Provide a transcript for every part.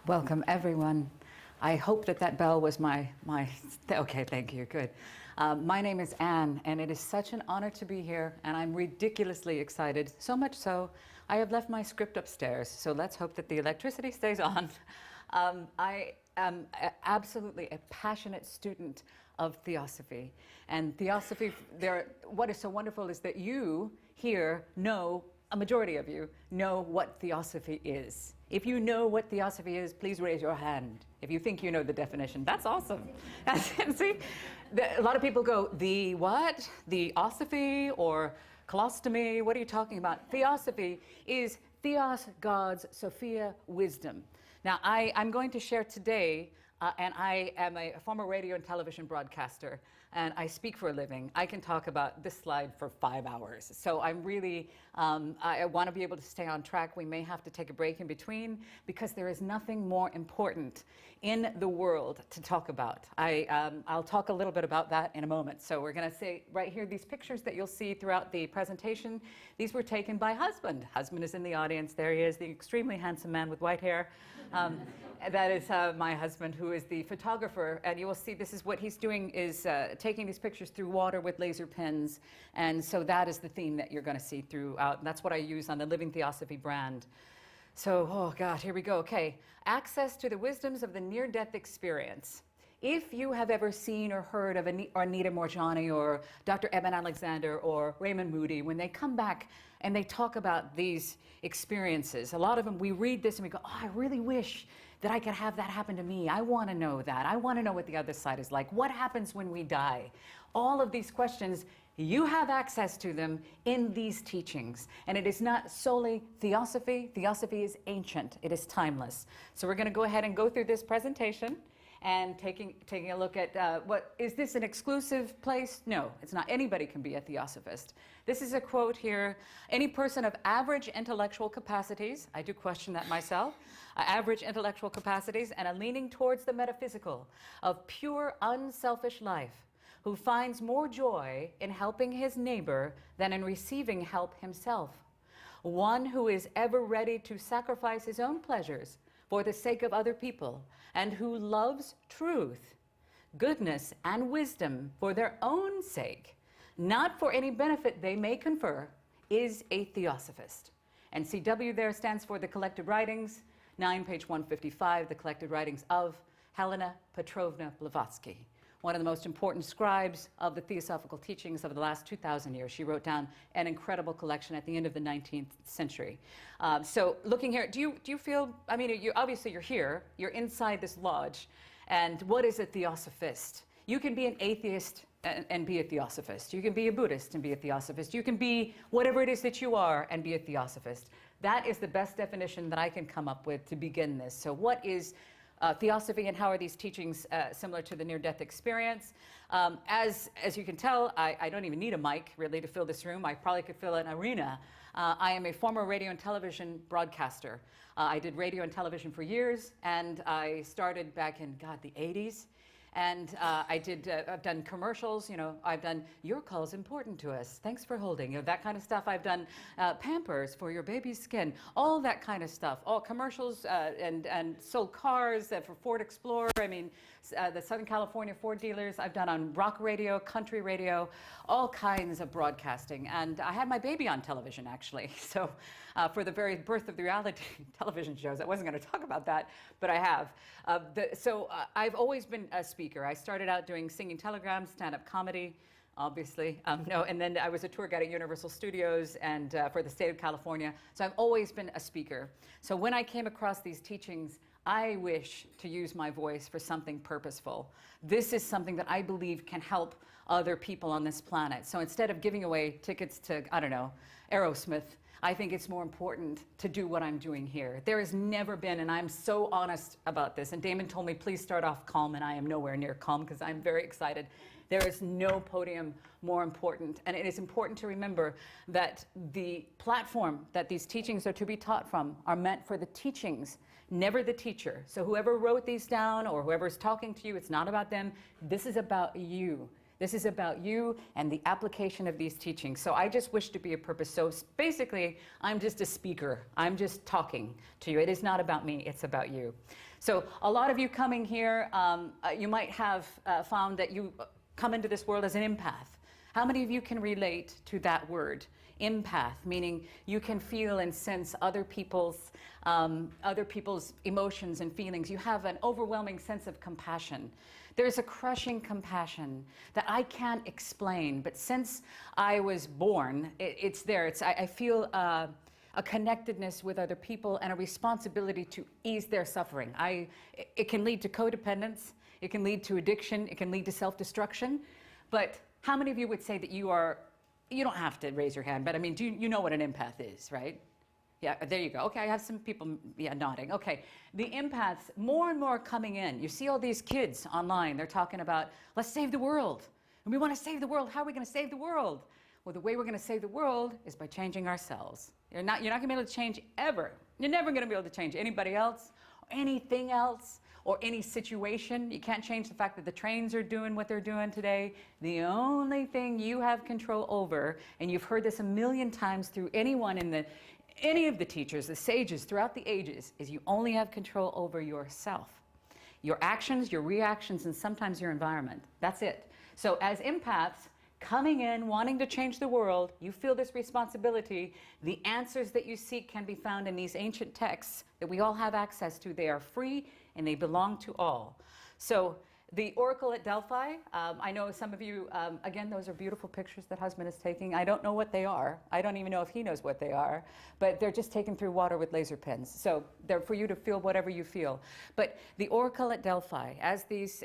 Welcome, everyone. I hope that bell was okay, thank you, good. My name is Anne, and it is such an honor to be here, and I'm ridiculously excited, so much so, I have left my script upstairs, so let's hope that the electricity stays on. I am absolutely a passionate student of Theosophy, and Theosophy, what is so wonderful is that you here know, a majority of you know what Theosophy is. If you know what Theosophy is, please raise your hand. If you think you know the definition, that's awesome. See, a lot of people go, the what? The osophy or colostomy? What are you talking about? Theosophy is Theos, God's, Sophia, wisdom. Now, I'm going to share today, and I am a former radio and television broadcaster, and I speak for a living. I can talk about this slide for 5 hours. So I'm really, I want to be able to stay on track. We may have to take a break in between because there is nothing more important in the world to talk about. I'll talk a little bit about that in a moment. So we're going to say right here, these pictures that you'll see throughout the presentation, these were taken by husband. Husband is in the audience. There he is, the extremely handsome man with white hair. That is my husband, who is the photographer, and you will see this is what he's doing is taking these pictures through water with laser pens, and so that is the theme that you're going to see throughout, and that's what I use on the Living Theosophy brand. So, oh God, here we go. Okay, access to the wisdoms of the near-death experience. If you have ever seen or heard of Anita Moorjani or Dr. Eban Alexander or Raymond Moody, when they come back and they talk about these experiences, a lot of them, we read this and we go, oh, I really wish that I could have that happen to me. I want to know that. I want to know what the other side is like. What happens when we die? All of these questions, you have access to them in these teachings. And it is not solely Theosophy. Theosophy is ancient. It is timeless. So we're going to go ahead and go through this presentation and taking a look at what is this an exclusive place? No, it's not. Anybody can be a theosophist. This is a quote here. Any person of average intellectual capacities, I do question that myself, average intellectual capacities and a leaning towards the metaphysical, of pure unselfish life, who finds more joy in helping his neighbor than in receiving help himself. One who is ever ready to sacrifice his own pleasures for the sake of other people, and who loves truth, goodness, and wisdom for their own sake, not for any benefit they may confer, is a theosophist. And CW there stands for the collected writings, 9, page 155, the collected writings of Helena Petrovna Blavatsky, one of the most important scribes of the theosophical teachings of the last 2,000 years. She wrote down an incredible collection at the end of the 19th century. So looking here, do you feel, I mean, obviously you're here, you're inside this lodge, and what is a theosophist? You can be an atheist and be a theosophist. You can be a Buddhist and be a theosophist. You can be whatever it is that you are and be a theosophist. That is the best definition that I can come up with to begin this. So what is Theosophy, and how are these teachings similar to the near-death experience? As you can tell, I don't even need a mic really to fill this room. I probably could fill an arena. I am a former radio and television broadcaster. I did radio and television for years, and I started back in, God, the 80s. And I've done commercials, you know, I've done, your call is important to us, thanks for holding, you know, that kind of stuff. I've done Pampers for your baby's skin, all that kind of stuff, all commercials and sold cars for Ford Explorer. I mean, the Southern California Ford dealers. I've done on rock radio, country radio, all kinds of broadcasting. And I had my baby on television, actually. So for the very birth of the reality television shows, I wasn't going to talk about that, but I have. I've always been a speaker. I started out doing singing telegrams, stand-up comedy, obviously. And then I was a tour guide at Universal Studios and for the state of California. So I've always been a speaker. So when I came across these teachings, I wish to use my voice for something purposeful. This is something that I believe can help other people on this planet. So instead of giving away tickets to, I don't know, Aerosmith, I think it's more important to do what I'm doing here. There has never been, and I'm so honest about this, and Damon told me, please start off calm, and I am nowhere near calm because I'm very excited. There is no podium more important, and it is important to remember that the platform that these teachings are to be taught from are meant for the teachings, never the teacher. So whoever wrote these down or whoever's talking to you, it's not about them. This is about you. This is about you and the application of these teachings. So I just wish to be a purpose. So basically, I'm just a speaker. I'm just talking to you. It is not about me, it's about you. So a lot of you coming here, you might have found that you come into this world as an empath. How many of you can relate to that word? Empath, meaning you can feel and sense other people's emotions and feelings. You have an overwhelming sense of compassion. There's a crushing compassion that I can't explain, but since I was born, it's there. I feel a connectedness with other people and a responsibility to ease their suffering. It can lead to codependence, it can lead to addiction, it can lead to self-destruction. But how many of you would say that you don't have to raise your hand, but I mean, you know what an empath is, right? Yeah, there you go. Okay, I have some people, nodding. Okay, the empaths, more and more coming in. You see all these kids online, they're talking about, let's save the world. And we want to save the world. How are we going to save the world? Well, the way we're going to save the world is by changing ourselves. You're not going to be able to change ever. You're never going to be able to change anybody else, or anything else, or any situation. You can't change the fact that the trains are doing what they're doing today. The only thing you have control over, and you've heard this a million times through any of the teachers, the sages throughout the ages, is you only have control over yourself. Your actions, your reactions, and sometimes your environment. That's it. So as empaths, coming in, wanting to change the world, you feel this responsibility. The answers that you seek can be found in these ancient texts that we all have access to. They are free and they belong to all. So the Oracle at Delphi, I know some of you, again, those are beautiful pictures that husband is taking. I don't know what they are. I don't even know if he knows what they are, but they're just taken through water with laser pens. So they're for you to feel whatever you feel. But the Oracle at Delphi, as these,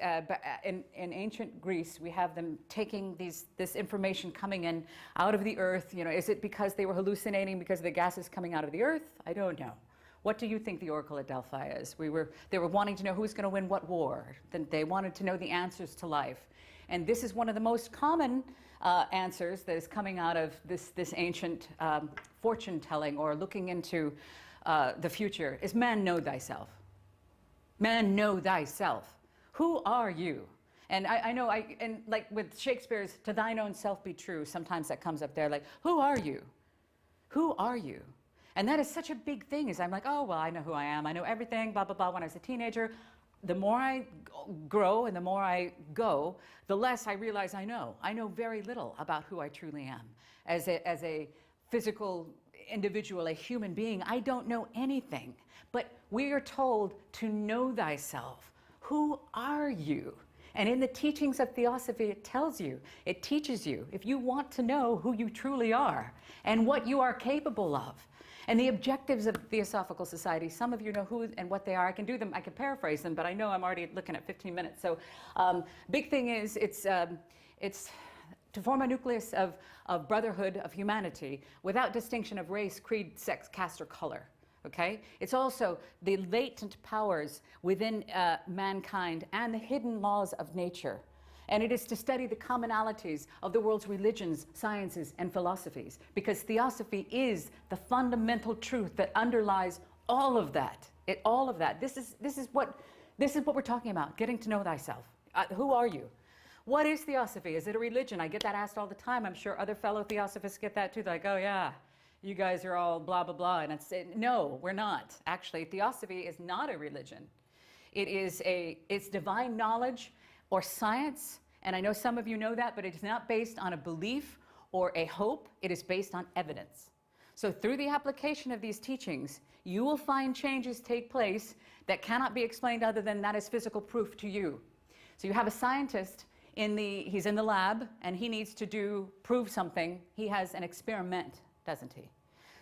in ancient Greece, we have them taking this information coming in out of the earth. You know, is it because they were hallucinating because of the gases coming out of the earth? I don't know. What do you think the Oracle at Delphi is? They were wanting to know who's going to win what war. Then they wanted to know the answers to life. And this is one of the most common answers that is coming out of this ancient fortune telling or looking into the future is man, know thyself. Man, know thyself. Who are you? And I know, and like with Shakespeare's to thine own self be true, sometimes that comes up there like, who are you? Who are you? And that is such a big thing, is I'm like, oh, well, I know who I am. I know everything, blah, blah, blah. When I was a teenager, the more I grow and the more I go, the less I realize I know. I know very little about who I truly am. As a physical individual, a human being, I don't know anything. But we are told to know thyself. Who are you? And in the teachings of Theosophy, it tells you, it teaches you, if you want to know who you truly are and what you are capable of. And the objectives of Theosophical Society, some of you know who and what they are. I can do them, I can paraphrase them, but I know I'm already looking at 15 minutes. So big thing is, it's to form a nucleus of brotherhood of humanity without distinction of race, creed, sex, caste, or color. Okay? It's also the latent powers within mankind and the hidden laws of nature. And it is to study the commonalities of the world's religions, sciences, and philosophies, because Theosophy is the fundamental truth that underlies all of that. All of that. This is what we're talking about, getting to know thyself. Who are you? What is Theosophy? Is it a religion? I get that asked all the time. I'm sure other fellow Theosophists get that too. They're like, oh yeah, you guys are all blah, blah, blah. And no, we're not. Actually, Theosophy is not a religion. It's divine knowledge or science, and I know some of you know that, but it is not based on a belief or a hope. It is based on evidence. So through the application of these teachings, you will find changes take place that cannot be explained other than that is physical proof to you. So you have a scientist, he's in the lab, and he needs to prove something. He has an experiment, doesn't he?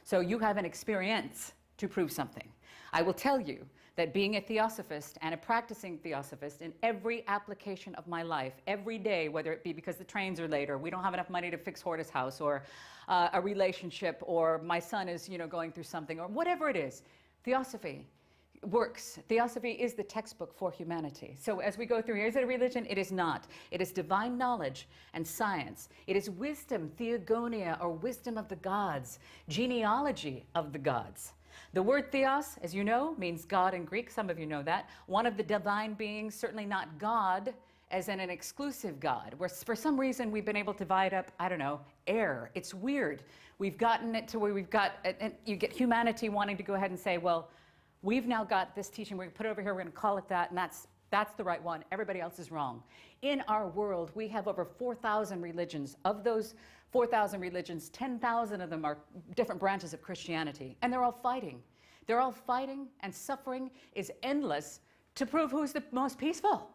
So you have an experience to prove something. I will tell you that being a Theosophist and a practicing Theosophist in every application of my life, every day, whether it be because the trains are late, or we don't have enough money to fix Horta's house, or a relationship, or my son is going through something, or whatever it is, Theosophy works. Theosophy is the textbook for humanity. So as we go through here, is it a religion? It is not. It is divine knowledge and science. It is wisdom, theogonia, or wisdom of the gods, genealogy of the gods. The word theos, as you know, means God in Greek. Some of you know that. One of the divine beings, certainly not God as in an exclusive God, where for some reason we've been able to divide up, I don't know, air. It's weird. We've gotten it to where we've got, and you get humanity wanting to go ahead and say, well, We've now got this teaching. We're going to put it over here. We're going to call it that, and that's the right one. Everybody else is wrong. In our world, we have over 4,000 religions. Of those 4,000 religions, 10,000 of them are different branches of Christianity, and they're all fighting. They're all fighting, and suffering is endless to prove who's the most peaceful.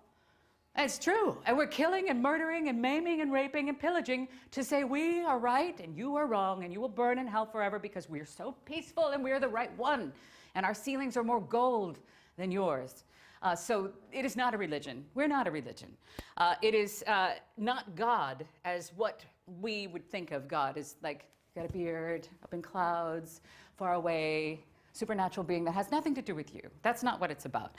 It's true. And we're killing and murdering and maiming and raping and pillaging to say we are right and you are wrong and you will burn in hell forever because we're so peaceful and we're the right one. And our ceilings are more gold than yours. So it is not a religion. We're not a religion. It is not God as what we would think of God as, like, got a beard, up in clouds, far away, supernatural being that has nothing to do with you. That's not what it's about.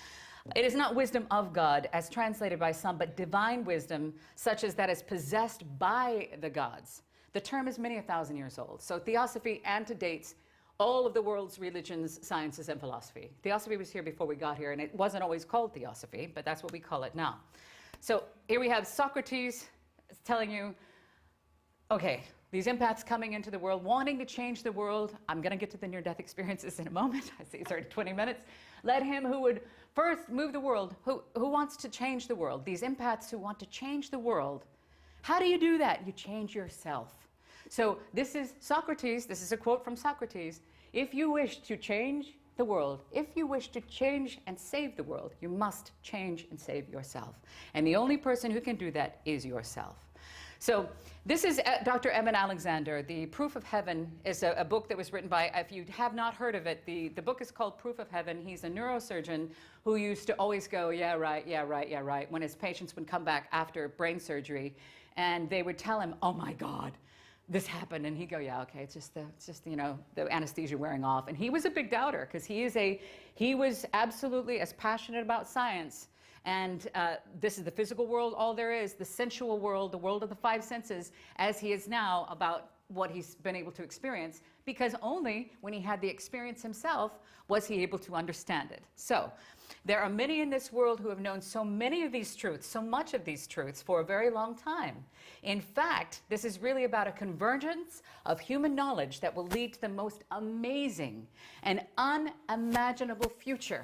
It is not wisdom of God as translated by some, but divine wisdom such as that is possessed by the gods. The term is many 1,000 years old. So Theosophy antedates all of the world's religions, sciences, and philosophy. Theosophy was here before we got here, and it wasn't always called Theosophy, but that's what we call it now. So here we have Socrates telling you, okay, these empaths coming into the world, wanting to change the world. I'm going to get to the near-death experiences in a moment. I see it's already 20 minutes. Let him who would first move the world, who wants to change the world, these empaths who want to change the world. How do you do that? You change yourself. So this is Socrates. This is a quote from Socrates. If you wish to change the world, if you wish to change and save the world, you must change and save yourself. And the only person who can do that is yourself. So this is Dr. Eban Alexander. The Proof of Heaven is a book that was written by, if you have not heard of it, the book is called Proof of Heaven. He's a neurosurgeon who used to always go, yeah, right, yeah, right, yeah, right, when his patients would come back after brain surgery, and they would tell him, oh my God, this happened, and he'd go, yeah, okay, it's just you know, the anesthesia wearing off. And he was a big doubter because he was absolutely as passionate about science. And this is the physical world, all there is, the sensual world, the world of the five senses, as he is now about what he's been able to experience, because only when he had the experience himself was he able to understand it. So there are many in this world who have known so many of these truths, so much of these truths for a very long time. In fact, this is really about a convergence of human knowledge that will lead to the most amazing and unimaginable future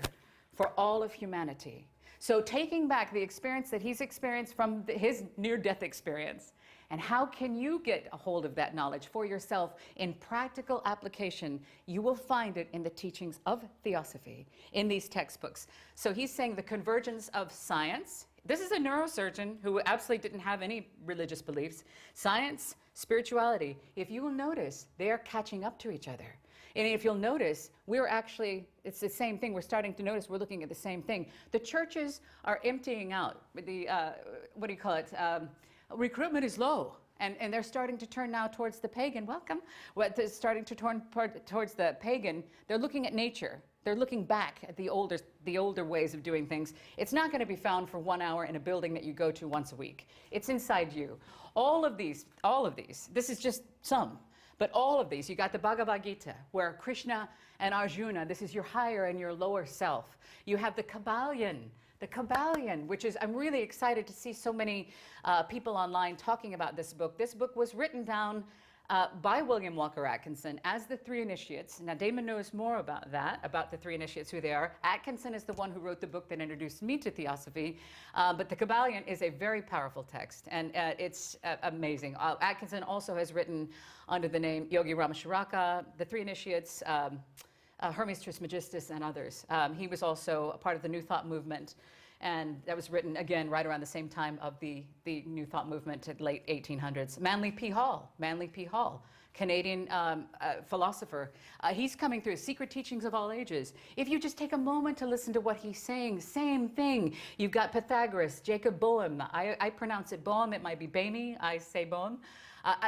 for all of humanity. So taking back the experience that he's experienced from his near-death experience, and how can you get a hold of that knowledge for yourself in practical application? You will find it in the teachings of Theosophy, in these textbooks. So he's saying the convergence of science. This is a neurosurgeon who absolutely didn't have any religious beliefs. Science, spirituality. If you will notice, they are catching up to each other. And if you'll notice, we're actually, it's the same thing. We're starting to notice we're looking at the same thing. The churches are emptying out. The, what do you call it? Recruitment is low. And they're starting to turn now towards the pagan. Welcome. They're starting to turn towards the pagan. They're looking at nature. They're looking back at the older ways of doing things. It's not going to be found for 1 hour in a building that you go to once a week. It's inside you. All of these, this is just some. But all of these, you got the Bhagavad-Gita, where Krishna and Arjuna, this is your higher and your lower self. You have the Kabbalion, which is, I'm really excited to see so many people online talking about this book. This book was written down by William Walker Atkinson as the Three Initiates. Now, Damon knows more about that, about the Three Initiates, who they are. Atkinson is the one who wrote the book that introduced me to Theosophy, but the Kabbalion is a very powerful text, and it's amazing. Atkinson also has written under the name Yogi Ramacharaka, the Three Initiates, Hermes Trismegistus, and others. He was also a part of the New Thought movement, and that was written, again, right around the same time of the New Thought movement at late 1800s. Manly P. Hall, Canadian philosopher. He's coming through Secret Teachings of All Ages. If you just take a moment to listen to what he's saying, same thing. You've got Pythagoras, Jacob Boehm. I pronounce it Boehm. It might be Boehme. I say Boehm.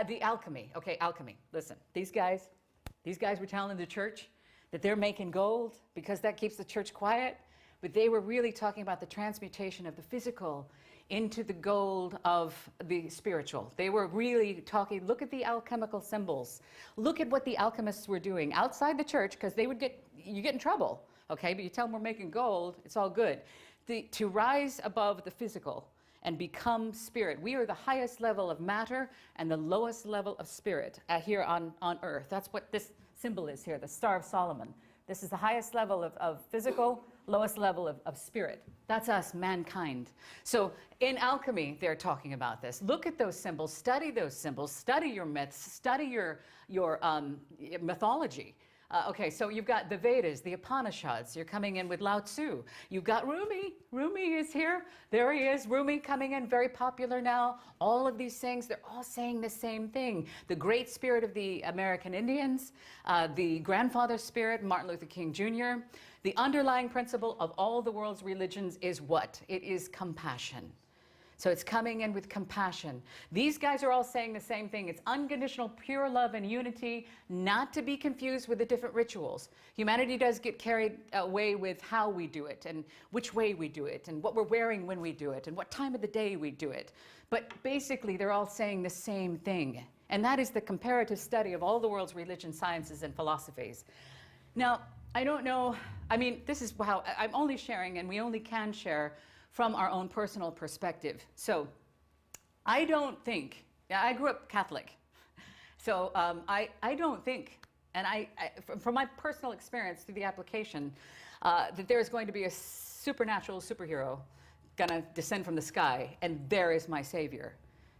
The alchemy. Okay, alchemy. Listen, these guys were telling the church that they're making gold because that keeps the church quiet. But they were really talking about the transmutation of the physical into the gold of the spiritual. They were really talking, look at the alchemical symbols. Look at what the alchemists were doing outside the church, because you get in trouble, okay? But you tell them we're making gold, it's all good. To rise above the physical and become spirit. We are the highest level of matter and the lowest level of spirit here on earth. That's what this symbol is here, the Star of Solomon. This is the highest level of physical, lowest level of spirit. That's us, mankind. So in alchemy, they're talking about this. Look at those symbols, study your myths, study your mythology. Okay, so you've got the Vedas, the Upanishads. You're coming in with Lao Tzu. You've got Rumi. Rumi is here. There he is. Rumi coming in, very popular now. All of these things, they're all saying the same thing. The great spirit of the American Indians, the grandfather spirit, Martin Luther King Jr. The underlying principle of all the world's religions is what? It is compassion. So it's coming in with compassion. These guys are all saying the same thing. It's unconditional, pure love and unity, not to be confused with the different rituals. Humanity does get carried away with how we do it and which way we do it and what we're wearing when we do it and what time of the day we do it. But basically, they're all saying the same thing. And that is the comparative study of all the world's religion, sciences, and philosophies. Now, I don't know, I mean, this is how I'm only sharing, and we only can share from our own personal perspective. So I don't think, I grew up Catholic, so I don't think, and from my personal experience through the application, that there is going to be a supernatural superhero gonna descend from the sky, and there is my savior.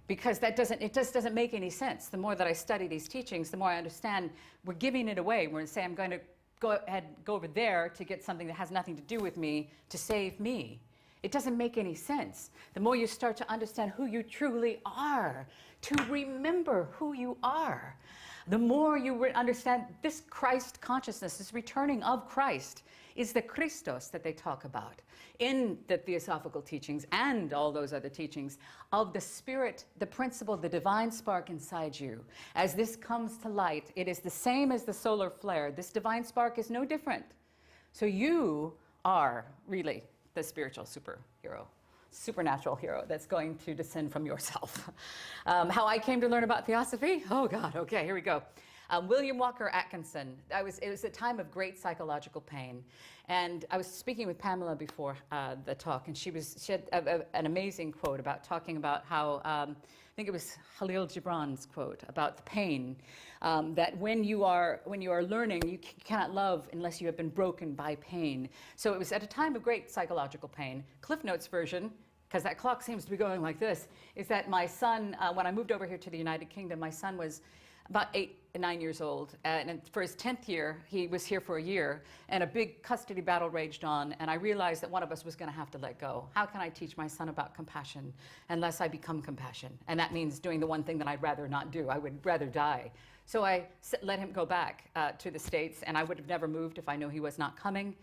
Because it just doesn't make any sense. The more that I study these teachings, the more I understand we're giving it away. We're saying I'm going to go over there to get something that has nothing to do with me to save me. It doesn't make any sense. The more you start to understand who you truly are, to remember who you are, the more you understand this Christ consciousness, this returning of Christ, is the Christos that they talk about in the Theosophical teachings and all those other teachings of the spirit, the principle, the divine spark inside you. As this comes to light, it is the same as the solar flare. This divine spark is no different. So you are really the spiritual superhero, supernatural hero that's going to descend from yourself. How I came to learn about Theosophy? Oh God, okay, here we go. William Walker Atkinson. It was a time of great psychological pain. And I was speaking with Pamela before the talk, and she had an amazing quote about talking about how, I think it was Khalil Gibran's quote about the pain, that when you are learning, you cannot love unless you have been broken by pain. So it was at a time of great psychological pain. Cliff Notes version, because that clock seems to be going like this, is that my son, when I moved over here to the United Kingdom, my son was about 8 and 9 years old, and for his 10th year, he was here for a year, and a big custody battle raged on, and I realized that one of us was going to have to let go. How can I teach my son about compassion unless I become compassion? And that means doing the one thing that I'd rather not do. I would rather die. So I let him go back to the States, and I would have never moved if I knew he was not coming.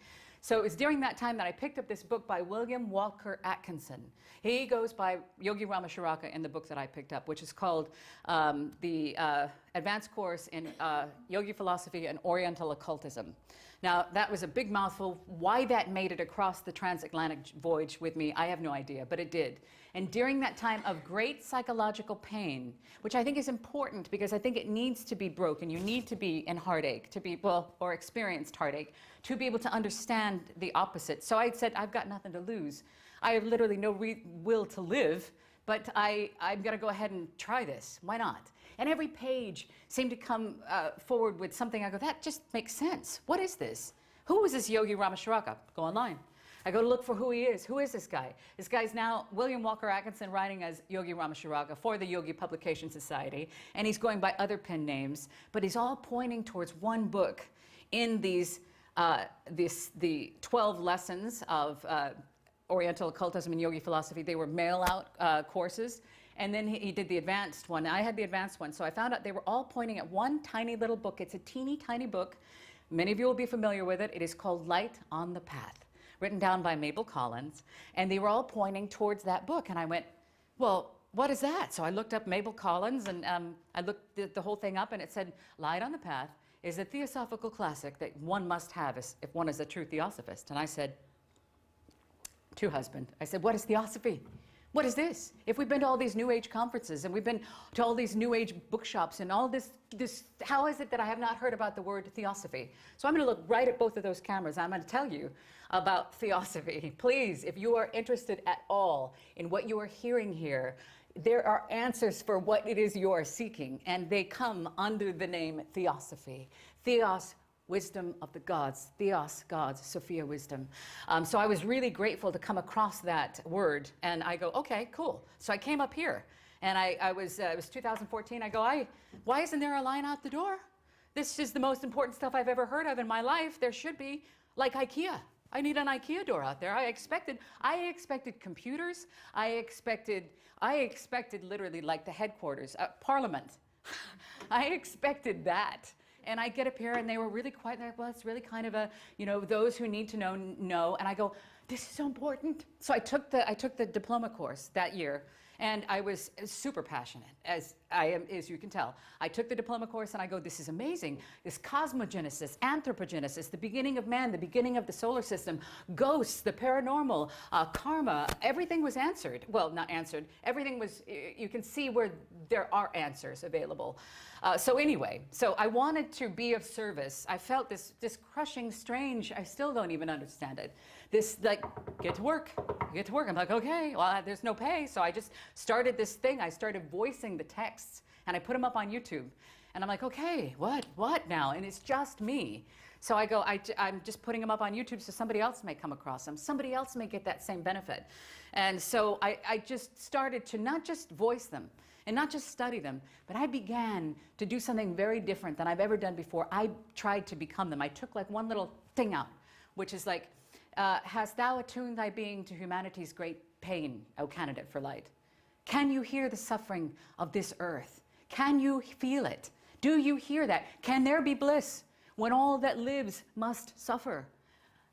So it was during that time that I picked up this book by William Walker Atkinson. He goes by Yogi Ramacharaka in the book that I picked up, which is called the Advanced Course in Yogi Philosophy and Oriental Occultism. Now, that was a big mouthful. Why that made it across the transatlantic voyage with me, I have no idea, but it did. And during that time of great psychological pain, which I think is important because I think it needs to be broken. You need to be in heartache, or experienced heartache, to be able to understand the opposite. So I said, I've got nothing to lose. I have literally no will to live, but I'm going to go ahead and try this. Why not? And every page seemed to come forward with something. I go, that just makes sense. What is this? Who is this Yogi Ramacharaka? Go online. I go to look for who he is. Who is this guy? This guy's now William Walker Atkinson, writing as Yogi Ramacharaka for the Yogi Publication Society, and he's going by other pen names, but he's all pointing towards one book in these the 12 lessons of Oriental Occultism and Yogi Philosophy. They were mail-out courses. And then he did the advanced one. I had the advanced one. So I found out they were all pointing at one tiny little book. It's a teeny tiny book. Many of you will be familiar with it. It is called Light on the Path, written down by Mabel Collins. And they were all pointing towards that book. And I went, well, what is that? So I looked up Mabel Collins, and I looked the whole thing up, and it said, Light on the Path is a theosophical classic that one must have if one is a true theosophist. And I said to husband, I said, what is theosophy? What is this? If we've been to all these New Age conferences and we've been to all these New Age bookshops and all this, how is it that I have not heard about the word theosophy? So I'm going to look right at both of those cameras. I'm going to tell you about theosophy. Please, if you are interested at all in what you are hearing here, there are answers for what it is you are seeking, and they come under the name Theosophy. Theos, wisdom of the gods, theos, gods, Sophia, wisdom. So I was really grateful to come across that word, and I go, okay, cool. So I came up here, and it was 2014. I go, why isn't there a line out the door? This is the most important stuff I've ever heard of in my life. There should be, like IKEA. I need an IKEA door out there. I expected computers. I expected literally like the headquarters, Parliament. I expected that. And I get up here and they were really quiet. They're like, well, it's really kind of a, those who need to know. And I go, this is so important. So I took the diploma course that year. And I was super passionate, as you can tell. I took the diploma course and I go, this is amazing. This cosmogenesis, anthropogenesis, the beginning of man, the beginning of the solar system, ghosts, the paranormal, karma, everything was answered. Well, not answered. Everything was, you can see where there are answers available. So anyway, so I wanted to be of service. I felt this crushing, strange, I still don't even understand it. This, like, get to work. I'm like, okay, well, there's no pay. So I just started this thing. I started voicing the texts and I put them up on YouTube. And I'm like, okay, what now? And it's just me. So I go, I'm just putting them up on YouTube so somebody else may come across them. Somebody else may get that same benefit. And so I just started to not just voice them and not just study them, but I began to do something very different than I've ever done before. I tried to become them. I took like one little thing out, which is like, hast thou attuned thy being to humanity's great pain, O candidate for light? Can you hear the suffering of this earth? Can you feel it? Do you hear that? Can there be bliss when all that lives must suffer?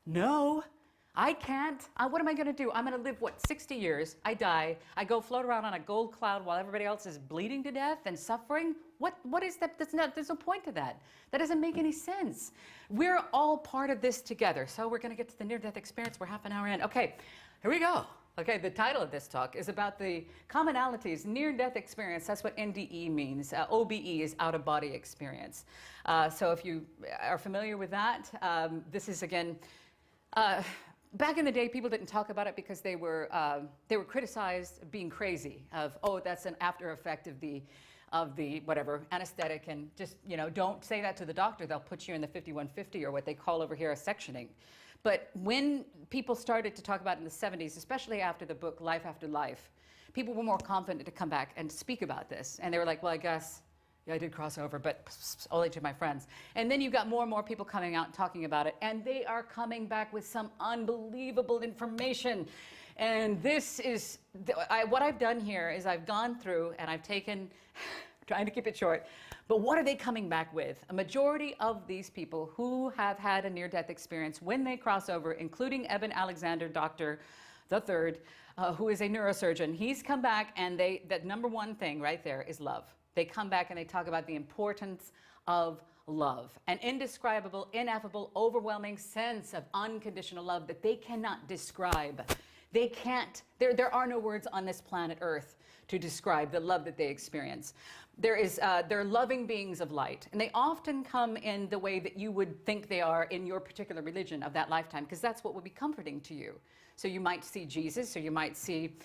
No, I can't. What am I going to do? I'm going to live, 60 years. I die. I go float around on a gold cloud while everybody else is bleeding to death and suffering? What is that? There's no point to that. That doesn't make any sense. We're all part of this together. So we're going to get to the near-death experience. We're half an hour in. Okay, here we go. Okay, the title of this talk is about the commonalities, near-death experience. That's what NDE means. OBE is out-of-body experience. So if you are familiar with that, this is, again, back in the day, people didn't talk about it because they were criticized being crazy, of, oh, that's an after effect of the whatever, anesthetic, and just, don't say that to the doctor. They'll put you in the 5150, or what they call over here a sectioning. But when people started to talk about it in the 70s, especially after the book Life After Life, people were more confident to come back and speak about this. And they were like, well, I guess, yeah, I did cross over, but only to my friends. And then you got more and more people coming out and talking about it. And they are coming back with some unbelievable information. And this is, what I've done here is I've gone through and I've taken, trying to keep it short, but what are they coming back with? A majority of these people who have had a near-death experience when they cross over, including Eban Alexander, Dr. the Third, who is a neurosurgeon, he's come back and that number one thing right there is love. They come back and they talk about the importance of love, an indescribable, ineffable, overwhelming sense of unconditional love that they cannot describe. They can't, there are no words on this planet Earth to describe the love that they experience. They're loving beings of light, and they often come in the way that you would think they are in your particular religion of that lifetime, because that's what would be comforting to you. So you might see Jesus, or you might see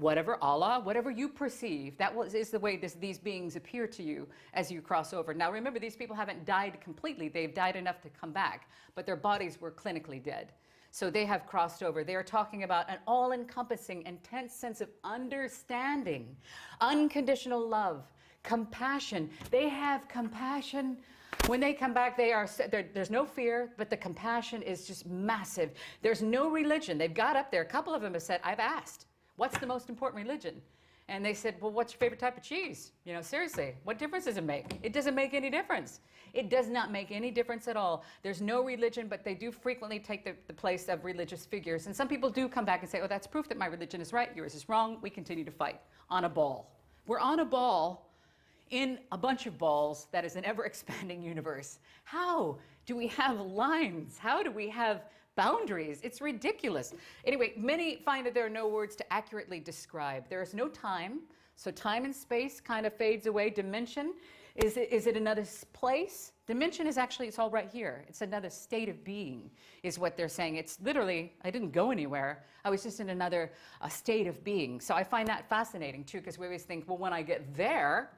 whatever, Allah, whatever you perceive, is the way these beings appear to you as you cross over. Now remember, these people haven't died completely. They've died enough to come back, but their bodies were clinically dead. So they have crossed over. They are talking about an all-encompassing, intense sense of understanding, unconditional love, compassion. They have compassion. When they come back, there's no fear, but the compassion is just massive. There's no religion. They've got up there. A couple of them have said, I've asked, what's the most important religion? And they said, well, what's your favorite type of cheese? Seriously, what difference does it make? It doesn't make any difference. It does not make any difference at all. There's no religion, but they do frequently take the place of religious figures. And some people do come back and say, oh, that's proof that my religion is right, yours is wrong. We continue to fight on a ball. We're on a ball in a bunch of balls that is an ever-expanding universe. How do we have lines? How do we have boundaries? It's ridiculous. Anyway, many find that there are no words to accurately describe. There is no time, so time and space kind of fades away. Dimension, is it another place? Dimension is actually, it's all right here. It's another state of being, is what they're saying. It's literally, I didn't go anywhere. I was just in another state of being. So I find that fascinating too, because we always think, well, when I get there,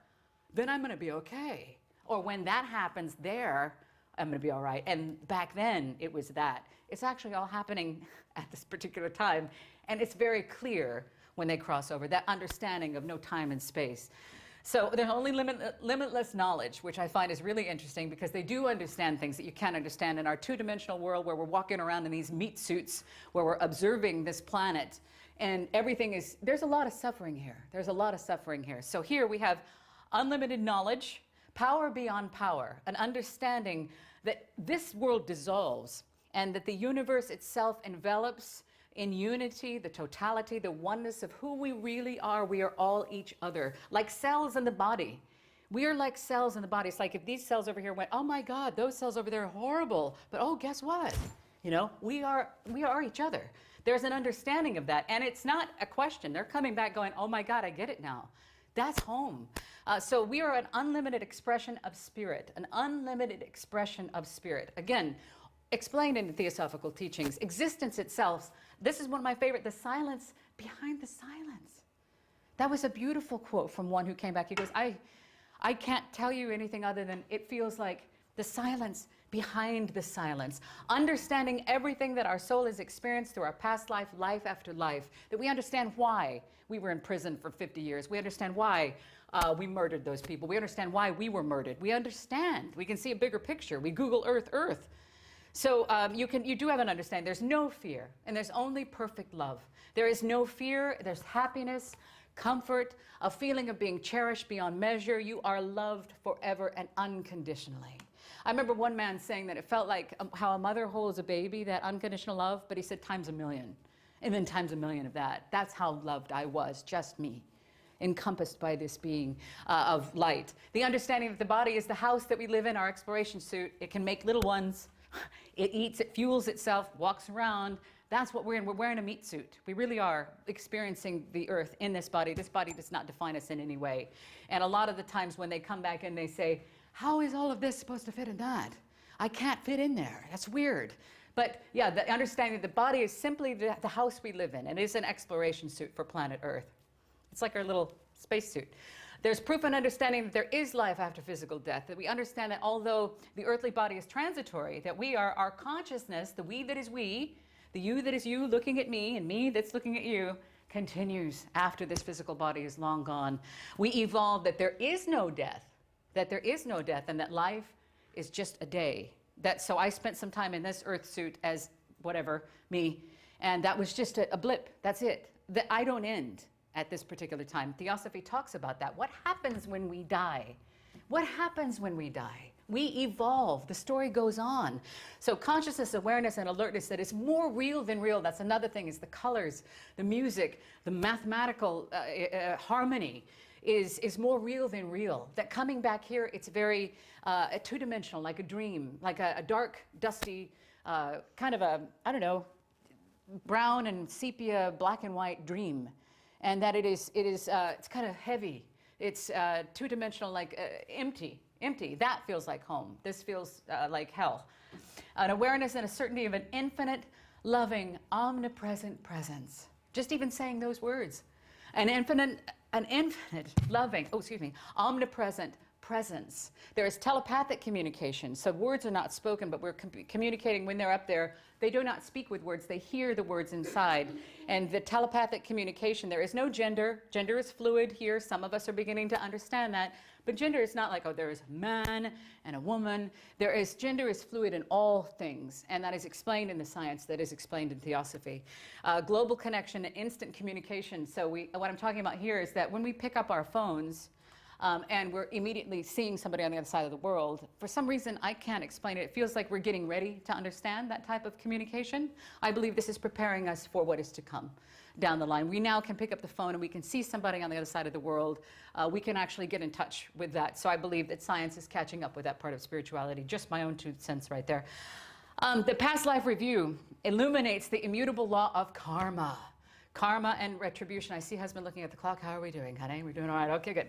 then I'm going to be okay. Or when that happens there, I'm going to be all right. And back then, it was that. It's actually all happening at this particular time. And it's very clear when they cross over, that understanding of no time and space. So there's only limitless knowledge, which I find is really interesting because they do understand things that you can't understand in our two-dimensional world where we're walking around in these meat suits, where we're observing this planet. And everything is, there's a lot of suffering here. There's a lot of suffering here. So here we have unlimited knowledge, power beyond power, an understanding that this world dissolves and that the universe itself envelops in unity, the totality, the oneness of who we really are. We are all each other, like cells in the body. We are like cells in the body. It's like if these cells over here went, oh my God, those cells over there are horrible. But oh, guess what? You know, we are each other. There's an understanding of that. And it's not a question. They're coming back going, oh my God, I get it now. That's home. So we are an unlimited expression of spirit, an unlimited expression of spirit. Again, explained in the Theosophical teachings, existence itself. This is one of my favorite, the silence behind the silence. That was a beautiful quote from one who came back. He goes, I can't tell you anything other than it feels like the silence behind the silence. Understanding everything that our soul has experienced through our past life, life after life, that we understand why we were in prison for 50 years. We understand why we murdered those people. We understand why we were murdered. We understand. We can see a bigger picture. We Google Earth. So you do have an understanding. There's no fear, and there's only perfect love. There is no fear. There's happiness, comfort, a feeling of being cherished beyond measure. You are loved forever and unconditionally. I remember one man saying that it felt like how a mother holds a baby, that unconditional love, but he said times a million, and then times a million of that. That's how loved I was, just me, encompassed by this being of light. The understanding that the body is the house that we live in, our exploration suit. It can make little ones. It eats, it fuels itself, walks around. That's what we're in. We're wearing a meat suit. We really are experiencing the earth in this body. This body does not define us in any way. And a lot of the times when they come back and they say, how is all of this supposed to fit in that? I can't fit in there. That's weird. But yeah, the understanding that the body is simply the house we live in. And it is an exploration suit for planet Earth. It's like our little space suit. There's proof and understanding that there is life after physical death, that we understand that although the earthly body is transitory, that we are our consciousness, the we that is we, the you that is you looking at me, and me that's looking at you, continues after this physical body is long gone. We evolve that there is no death, and that life is just a day. So I spent some time in this earth suit as whatever, me, and that was just a blip. That's it. That I don't end at this particular time. Theosophy talks about that. What happens when we die? What happens when we die? We evolve. The story goes on. So consciousness, awareness, and alertness that is more real than real. That's another thing, is the colors, the music, the mathematical harmony is more real than real. That coming back here, it's very two-dimensional, like a dream, like a dark, dusty, kind of a, I don't know, brown and sepia, black and white dream. And that it's kind of heavy. It's two-dimensional, like empty. That feels like home. This feels like hell. An awareness and a certainty of an infinite, loving, omnipresent presence. Just even saying those words. An infinite, loving, omnipresent presence. There is telepathic communication. So words are not spoken, but we're communicating when they're up there. They do not speak with words. They hear the words inside. And the telepathic communication, there is no gender. Gender is fluid here. Some of us are beginning to understand that. But gender is not like, oh, there is a man and a woman. Gender is fluid in all things. And that is explained in the science, that is explained in Theosophy. Global connection and instant communication. So what I'm talking about here is that when we pick up our phones, and we're immediately seeing somebody on the other side of the world. For some reason, I can't explain it. It feels like we're getting ready to understand that type of communication. I believe this is preparing us for what is to come down the line. We now can pick up the phone and we can see somebody on the other side of the world. We can actually get in touch with that. So I believe that science is catching up with that part of spirituality. Just my own 2 cents right there. The past life review illuminates the immutable law of karma. Karma and retribution. I see husband looking at the clock. How are we doing, honey? We're doing all right. Okay, good.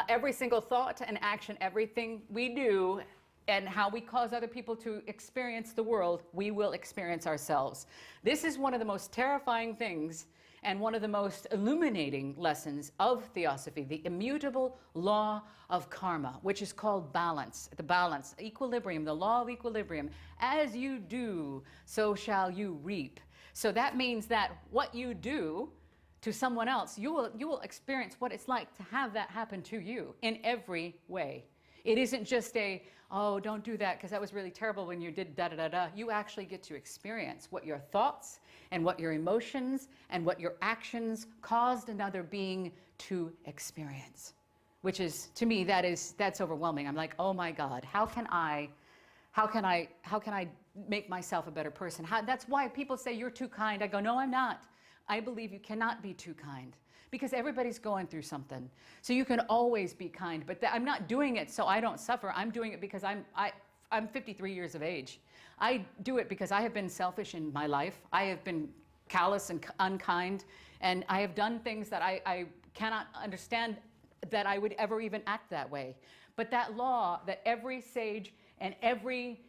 Every single thought and action, everything we do, and how we cause other people to experience the world, we will experience ourselves. This is one of the most terrifying things and one of the most illuminating lessons of Theosophy, the immutable law of karma, which is called balance, the balance, equilibrium, the law of equilibrium. As you do, so shall you reap. So that means that what you do to someone else, you will experience what it's like to have that happen to you in every way. It isn't just a, oh, don't do that because that was really terrible when you did da-da-da-da. You actually get to experience what your thoughts and what your emotions and what your actions caused another being to experience. Which is, to me, that's overwhelming. I'm like, oh my God, how can I make myself a better person? That's why people say you're too kind. I go, no, I'm not. I believe you cannot be too kind because everybody's going through something. So you can always be kind, but I'm not doing it so I don't suffer. I'm doing it because I'm 53 years of age. I do it because I have been selfish in my life. I have been callous and unkind, and I have done things that I cannot understand that I would ever even act that way. But that law that every sage and every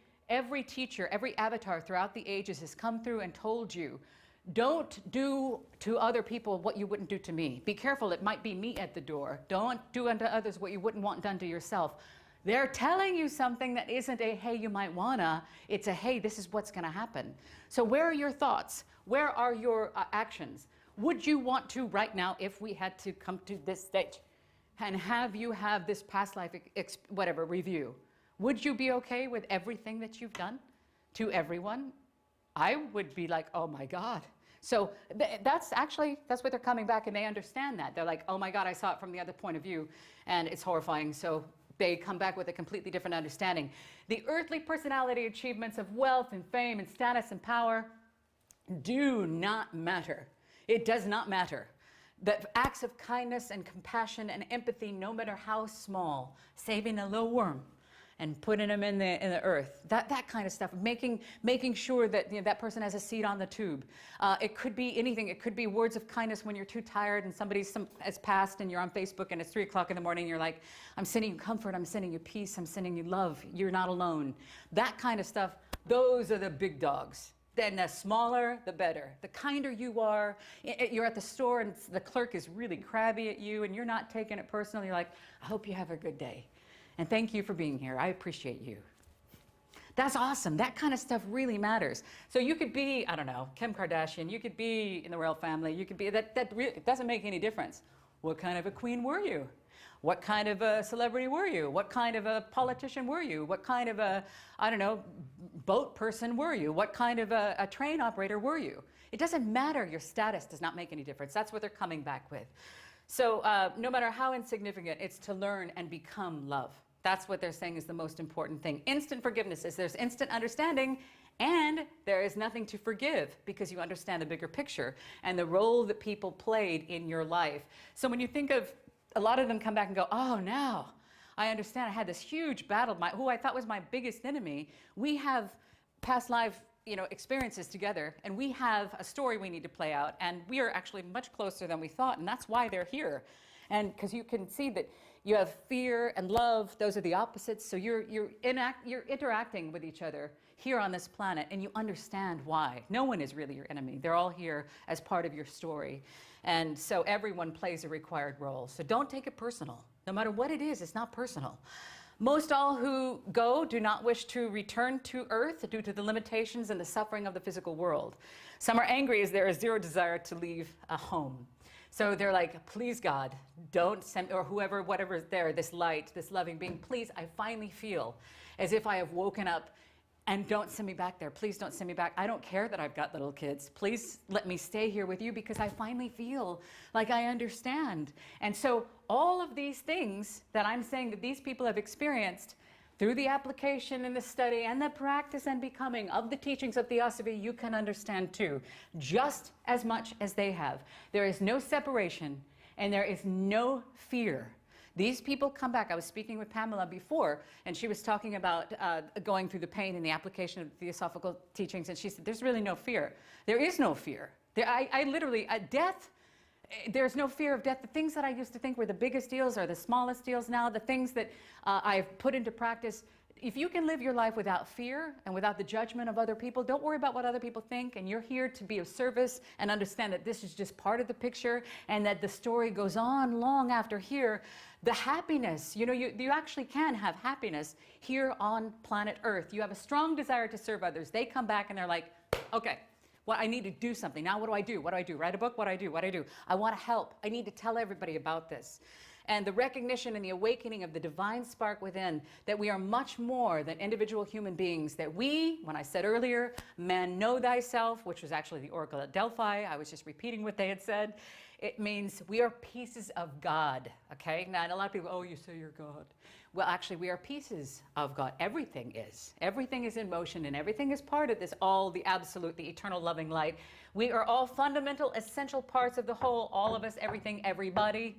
teacher, every avatar throughout the ages has come through and told you, don't do to other people what you wouldn't do to me. Be careful, it might be me at the door. Don't do unto others what you wouldn't want done to yourself. They're telling you something that isn't a, hey, you might wanna. It's a, hey, this is what's gonna happen. So where are your thoughts? Where are your actions? Would you want to right now, if we had to come to this stage and have you have this past life, whatever, review? Would you be okay with everything that you've done to everyone? I would be like, oh my God. So that's what they're coming back, and they understand that. They're like, oh my God, I saw it from the other point of view, and it's horrifying. So they come back with a completely different understanding. The earthly personality achievements of wealth and fame and status and power do not matter. It does not matter. That acts of kindness and compassion and empathy, no matter how small, saving a little worm and putting them in the earth, that kind of stuff, making sure that that person has a seat on the tube. It could be anything. It could be words of kindness when you're too tired and somebody has passed and you're on Facebook and it's 3 o'clock in the morning and you're like, I'm sending you comfort, I'm sending you peace, I'm sending you love, you're not alone. That kind of stuff, those are the big dogs. Then the smaller, the better. The kinder you are, you're at the store and the clerk is really crabby at you and you're not taking it personally. You're like, I hope you have a good day. And thank you for being here. I appreciate you. That's awesome. That kind of stuff really matters. So you could be, I don't know, Kim Kardashian. You could be in the royal family. You could be, it doesn't make any difference. What kind of a queen were you? What kind of a celebrity were you? What kind of a politician were you? What kind of a, I don't know, boat person were you? What kind of a train operator were you? It doesn't matter. Your status does not make any difference. That's what they're coming back with. So no matter how insignificant, it's to learn and become love. That's what they're saying is the most important thing. Instant forgiveness is there's instant understanding, and there is nothing to forgive because you understand the bigger picture and the role that people played in your life. So when you think of, a lot of them come back and go, oh, now I understand. I had this huge battle, who I thought was my biggest enemy. We have past life experiences together, and we have a story we need to play out, and we are actually much closer than we thought, and that's why they're here. And because you can see that you have fear and love, those are the opposites, so you're interacting with each other here on this planet, and you understand why. No one is really your enemy. They're all here as part of your story. And so everyone plays a required role. So don't take it personal. No matter what it is, it's not personal. Most all who go do not wish to return to Earth due to the limitations and the suffering of the physical world. Some are angry as there is zero desire to leave a home. So they're like, please God, don't send, or whoever, whatever is there, this light, this loving being, please, I finally feel as if I have woken up, and don't send me back there. Please don't send me back. I don't care that I've got little kids. Please let me stay here with you because I finally feel like I understand. And so all of these things that I'm saying that these people have experienced through the application and the study and the practice and becoming of the teachings of Theosophy, you can understand too, just as much as they have. There is no separation and there is no fear. These people come back. I was speaking with Pamela before, and she was talking about going through the pain in the application of theosophical teachings, and she said, there's really no fear. There is no fear. I literally, death, there's no fear of death. The things that I used to think were the biggest deals are the smallest deals now. The things that I've put into practice, if you can live your life without fear and without the judgment of other people, don't worry about what other people think, and you're here to be of service and understand that this is just part of the picture and that the story goes on long after here, the happiness, you know, you actually can have happiness here on planet Earth. You have a strong desire to serve others. They come back and they're like, okay, well, I need to do something. Now what do I do? What do I do? Write a book? What do I do? What do I do? I want to help. I need to tell everybody about this. And the recognition and the awakening of the divine spark within, that we are much more than individual human beings, that we, when I said earlier, man, know thyself, which was actually the Oracle at Delphi, I was just repeating what they had said, it means we are pieces of God, okay? Now, and a lot of people, oh, you say you're God. Well, actually, we are pieces of God. Everything is. Everything is in motion, and everything is part of this, all the absolute, the eternal loving light. We are all fundamental, essential parts of the whole, all of us, everything, everybody.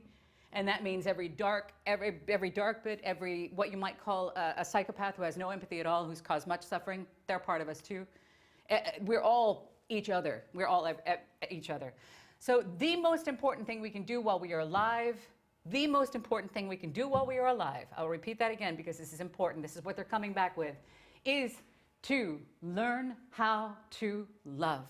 And that means every dark bit, every what you might call a psychopath who has no empathy at all, who's caused much suffering, they're part of us too. We're all each other. We're all each other. So the most important thing we can do while we are alive, the most important thing we can do while we are alive, I'll repeat that again because this is important, this is what they're coming back with, is to learn how to love.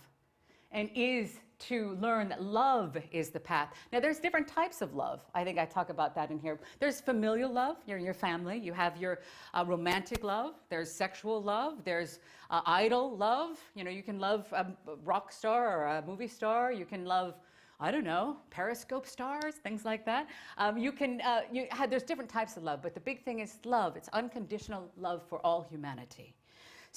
And is to learn that love is the path. Now, there's different types of love. I think I talk about that in here. There's familial love. You're in your family. You have your romantic love. There's sexual love. There's idol love. You know, you can love a rock star or a movie star. You can love, I don't know, Periscope stars, things like that. There's different types of love, but the big thing is love. It's unconditional love for all humanity.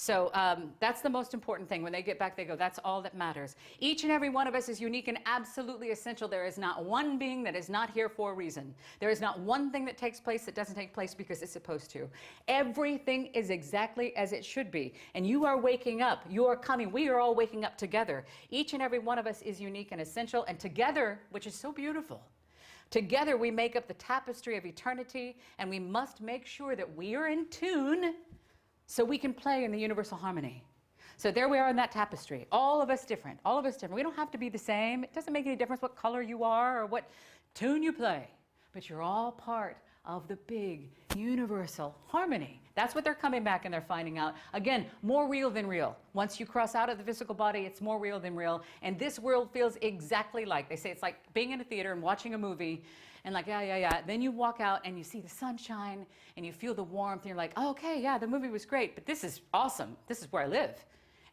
So that's the most important thing. When they get back, they go, that's all that matters. Each and every one of us is unique and absolutely essential. There is not one being that is not here for a reason. There is not one thing that takes place that doesn't take place because it's supposed to. Everything is exactly as it should be. And you are waking up. You are coming. We are all waking up together. Each and every one of us is unique and essential. And together, which is so beautiful, together we make up the tapestry of eternity. And we must make sure that we are in tune so we can play in the universal harmony. So there we are in that tapestry. All of us different. All of us different. We don't have to be the same. It doesn't make any difference what color you are or what tune you play. But you're all part of the big universal harmony. That's what they're coming back and they're finding out. Again, more real than real. Once you cross out of the physical body, it's more real than real. And this world feels exactly like, they say it's like being in a theater and watching a movie and like, yeah. Then you walk out and you see the sunshine and you feel the warmth and you're like, oh, okay, yeah, the movie was great, but this is awesome. This is where I live.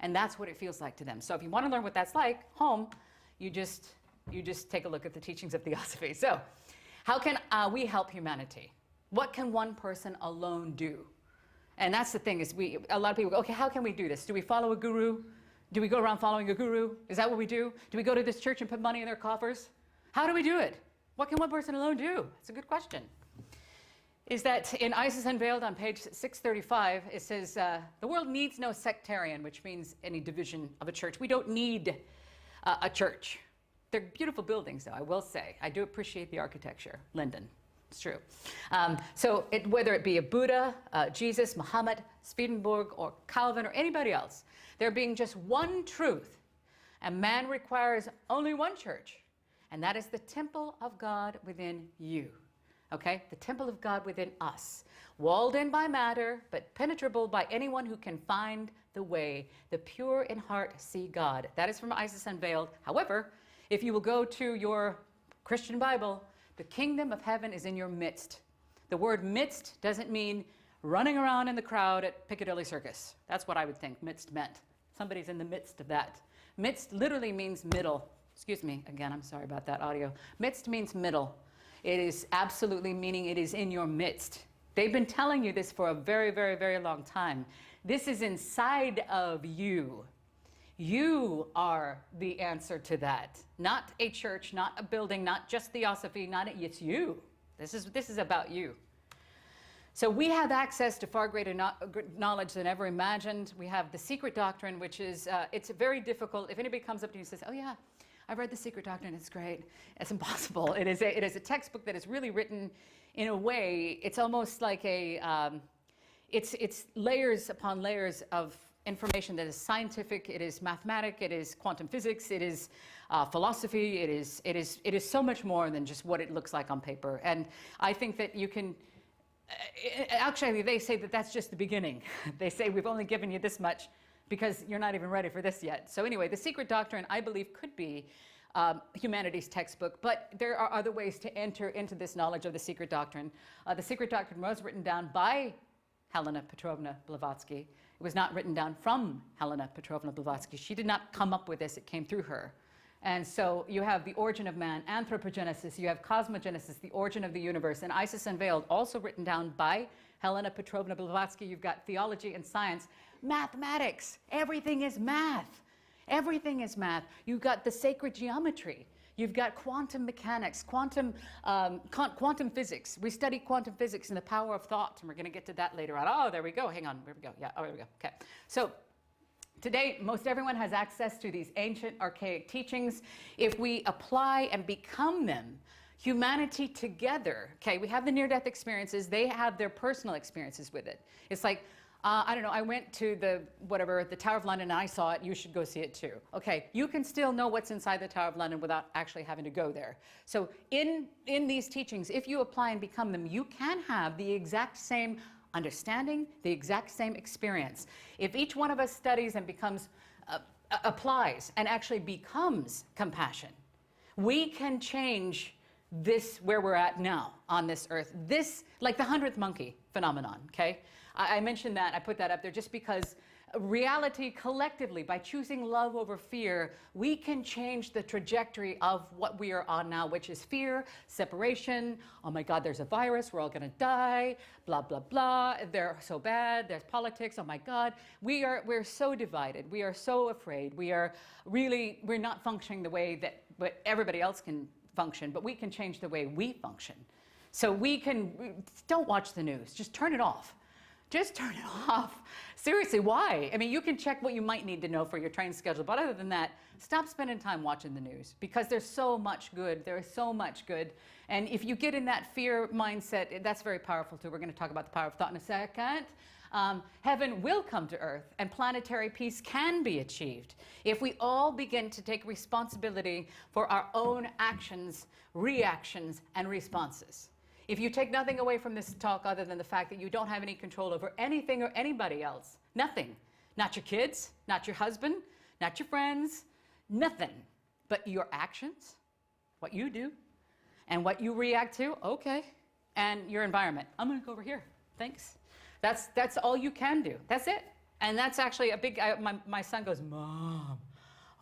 And that's what it feels like to them. So if you want to learn what that's like, home, you just take a look at the teachings of Theosophy. So how can we help humanity? What can one person alone do? And that's the thing is a lot of people go, okay, how can we do this? Do we follow a guru? Do we go around following a guru? Is that what we do? Do we go to this church and put money in their coffers? How do we do it? What can one person alone do? It's a good question. Is that in Isis Unveiled on page 635, it says, the world needs no sectarian, which means any division of a church. We don't need a church. They're beautiful buildings, though, I will say. I do appreciate the architecture. Linden. It's true. So whether it be a Buddha, Jesus, Muhammad, Swedenborg, or Calvin, or anybody else, there being just one truth, and man requires only one church, and that is the temple of God within you. Okay? The temple of God within us. Walled in by matter, but penetrable by anyone who can find the way. The pure in heart see God. That is from Isis Unveiled. However, if you will go to your Christian Bible, the kingdom of heaven is in your midst. The word midst doesn't mean running around in the crowd at Piccadilly Circus. That's what I would think midst meant. Somebody's in the midst of that. Midst literally means middle. Excuse me, again, I'm sorry about that audio. Midst means middle. It is absolutely meaning it is in your midst. They've been telling you this for a very, very, very long time. This is inside of you. You are the answer to that. Not a church, not a building, not just Theosophy, it's you. This is about you. So we have access to far greater knowledge than ever imagined. We have the Secret Doctrine, which is, it's very difficult. If anybody comes up to you and says, oh yeah, I've read the Secret Doctrine, it's great. It's impossible. It is a textbook that is really written in a way, it's almost like it's layers upon layers of information that is scientific, it is mathematic, it is quantum physics, it is philosophy, it is so much more than just what it looks like on paper. And I think that you can, Actually, they say that that's just the beginning. They say we've only given you this much because you're not even ready for this yet. So anyway, the Secret Doctrine, I believe, could be humanities textbook, but there are other ways to enter into this knowledge of the Secret Doctrine. The Secret Doctrine was written down by Helena Petrovna Blavatsky. It was not written down from Helena Petrovna Blavatsky. She did not come up with this, it came through her. And so you have the origin of man, anthropogenesis, you have cosmogenesis, the origin of the universe, and Isis Unveiled, also written down by Helena Petrovna Blavatsky. You've got theology and science, mathematics, everything is math. Everything is math. You've got the sacred geometry. You've got quantum mechanics, quantum physics. We study quantum physics and the power of thought, and we're going to get to that later on. Oh, there we go. Hang on. There we go. Yeah, oh, there we go. Okay. So today, most everyone has access to these ancient, archaic teachings. If we apply and become them, humanity together, okay, we have the near-death experiences. They have their personal experiences with it. It's like, I don't know, I went to the Tower of London and I saw it, you should go see it too. Okay, you can still know what's inside the Tower of London without actually having to go there. So in these teachings, if you apply and become them, you can have the exact same understanding, the exact same experience. If each one of us studies and becomes, applies and actually becomes compassion, we can change this where we're at now on this earth. This, like the 100th monkey phenomenon, okay? I mentioned that, I put that up there just because reality collectively, by choosing love over fear, we can change the trajectory of what we are on now, which is fear, separation, oh my God, there's a virus, we're all gonna die, blah, blah, blah, they're so bad, there's politics, oh my God. We're so divided, we are so afraid, we're not functioning the way that everybody else can function, but we can change the way we function. So don't watch the news, just turn it off. Just turn it off. Seriously, why? I mean, you can check what you might need to know for your training schedule, but other than that, stop spending time watching the news because there's so much good. There is so much good. And if you get in that fear mindset, that's very powerful too. We're going to talk about the power of thought in a second. Heaven will come to earth and planetary peace can be achieved if we all begin to take responsibility for our own actions, reactions, and responses. If you take nothing away from this talk other than the fact that you don't have any control over anything or anybody else, nothing, not your kids, not your husband, not your friends, nothing, but your actions, what you do, and what you react to, okay, and your environment. I'm going to go over here. Thanks. That's all you can do. That's it. And that's actually a big, my son goes, Mom,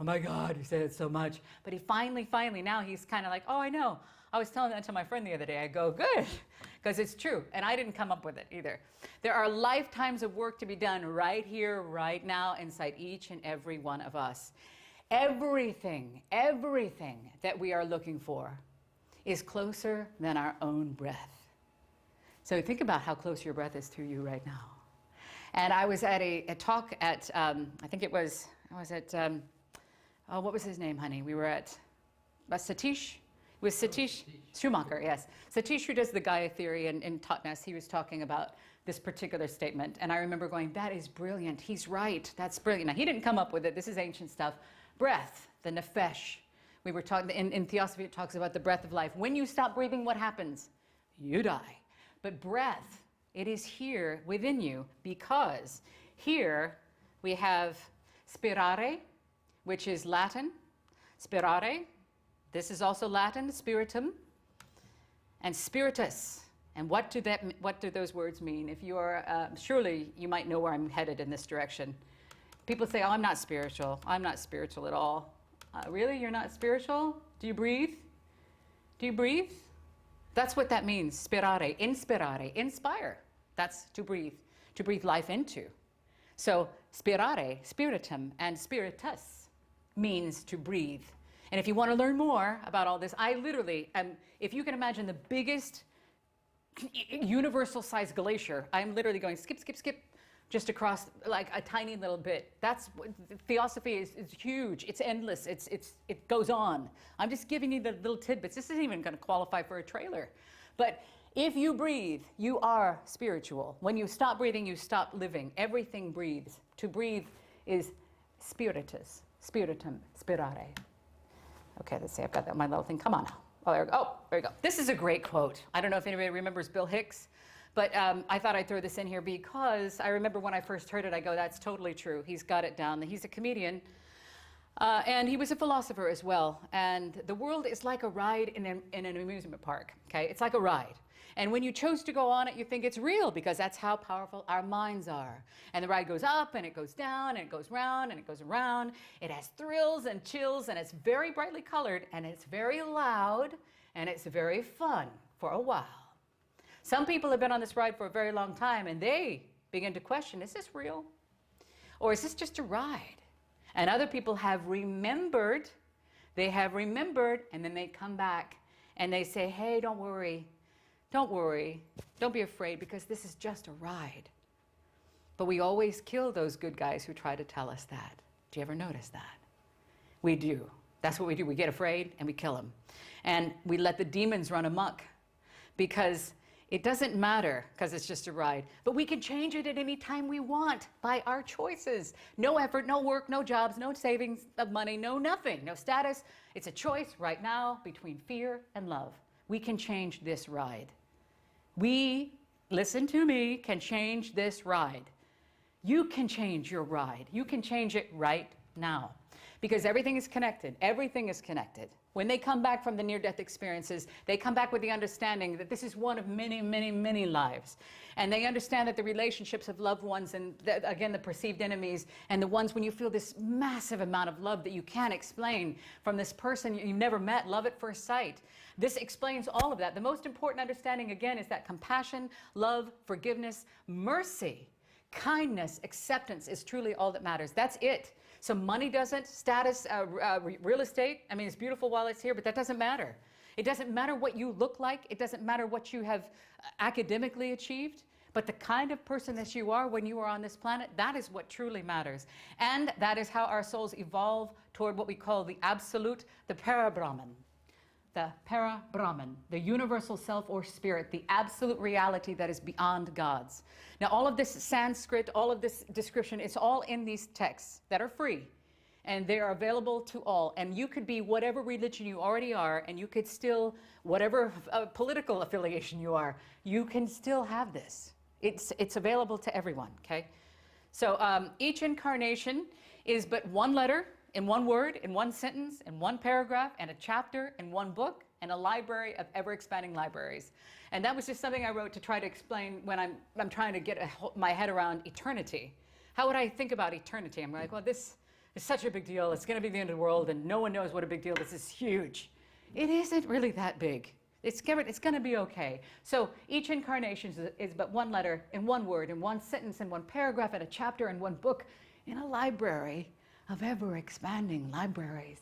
oh my God, you said it so much. But he finally, now he's kind of like, oh, I know. I was telling that to my friend the other day. I go, good, because it's true. And I didn't come up with it either. There are lifetimes of work to be done right here, right now, inside each and every one of us. Everything that we are looking for is closer than our own breath. So think about how close your breath is to you right now. And I was at a talk at, I think it was, oh, what was his name, honey? We were at Satish. With Satish Schumacher, yes. Satish, who does the Gaia theory and Totnes, he was talking about this particular statement. And I remember going, that is brilliant. He's right. That's brilliant. Now, he didn't come up with it. This is ancient stuff. Breath, the nefesh. We were talking, in Theosophy, it talks about the breath of life. When you stop breathing, what happens? You die. But breath, it is here within you because here we have spirare, which is Latin. Spirare. This is also Latin, spiritum, and spiritus. And what do those words mean? If you are, surely you might know where I'm headed in this direction. People say, oh, I'm not spiritual. I'm not spiritual at all. Really? You're not spiritual? Do you breathe? Do you breathe? That's what that means, spirare, inspirare, inspire. That's to breathe life into. So spirare, spiritum, and spiritus means to breathe. And if you want to learn more about all this, I literally am, if you can imagine the biggest universal-sized glacier, I'm literally going skip, skip, skip, just across like a tiny little bit. That's Theosophy is huge. It's endless. It goes on. I'm just giving you the little tidbits. This isn't even going to qualify for a trailer. But if you breathe, you are spiritual. When you stop breathing, you stop living. Everything breathes. To breathe is spiritus, spiritum, spirare. Okay, let's see, I've got that my little thing. Come on now. Oh, there we go. Oh, there we go. This is a great quote. I don't know if anybody remembers Bill Hicks. But I thought I'd throw this in here because I remember when I first heard it, I go, that's totally true. He's got it down. He's a comedian. And he was a philosopher as well. And the world is like a ride in an amusement park. Okay? It's like a ride. And when you chose to go on it, you think it's real because that's how powerful our minds are. And the ride goes up and it goes down and it goes round and it goes around. It has thrills and chills and it's very brightly colored and it's very loud and it's very fun for a while. Some people have been on this ride for a very long time and they begin to question, is this real? Or is this just a ride? And other people have remembered, and then they come back and they say, hey, don't worry, don't be afraid because this is just a ride. But we always kill those good guys who try to tell us that. Do you ever notice that? We do. That's what we do. We get afraid and we kill them. And we let the demons run amok because it doesn't matter because it's just a ride, but we can change it at any time we want by our choices. No effort, no work, no jobs, no savings of money, no nothing, no status. It's a choice right now between fear and love. We can change this ride. We, listen to me, can change this ride. You can change your ride. You can change it right now because everything is connected. Everything is connected. When they come back from the near-death experiences, they come back with the understanding that this is one of many, many, many lives. And they understand that the relationships of loved ones and, again, the perceived enemies and the ones when you feel this massive amount of love that you can't explain from this person you never met, love at first sight. This explains all of that. The most important understanding, again, is that compassion, love, forgiveness, mercy, kindness, acceptance is truly all that matters. That's it. So money doesn't, status, real estate, I mean, it's beautiful while it's here, but that doesn't matter. It doesn't matter what you look like. It doesn't matter what you have academically achieved. But the kind of person that you are when you are on this planet, that is what truly matters. And that is how our souls evolve toward what we call the absolute, the para-Brahman. The para-Brahman, the universal self or spirit, the absolute reality that is beyond God's. Now, all of this Sanskrit, all of this description, it's all in these texts that are free. And they are available to all. And you could be whatever religion you already are, and you could still, whatever political affiliation you are, you can still have this. It's available to everyone, okay? So each incarnation is but one letter, in one word, in one sentence, in one paragraph, and a chapter, in one book, and a library of ever-expanding libraries. And that was just something I wrote to try to explain when I'm trying to get my head around eternity. How would I think about eternity? I'm like, well, this is such a big deal. It's going to be the end of the world, and no one knows what a big deal this is. Huge. It isn't really that big. It's going to be okay. So each incarnation is but one letter, in one word, in one sentence, in one paragraph, in a chapter, in one book, in a library of ever-expanding libraries.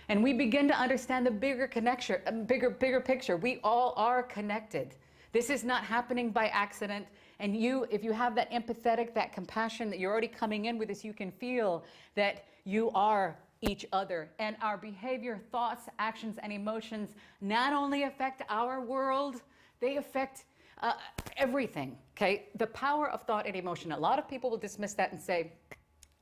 And we begin to understand the bigger connection, bigger picture. We all are connected. This is not happening by accident. And if you have that empathetic, that compassion, that you're already coming in with this, you can feel that you are each other. And our behavior, thoughts, actions, and emotions not only affect our world, they affect everything, okay? The power of thought and emotion. A lot of people will dismiss that and say,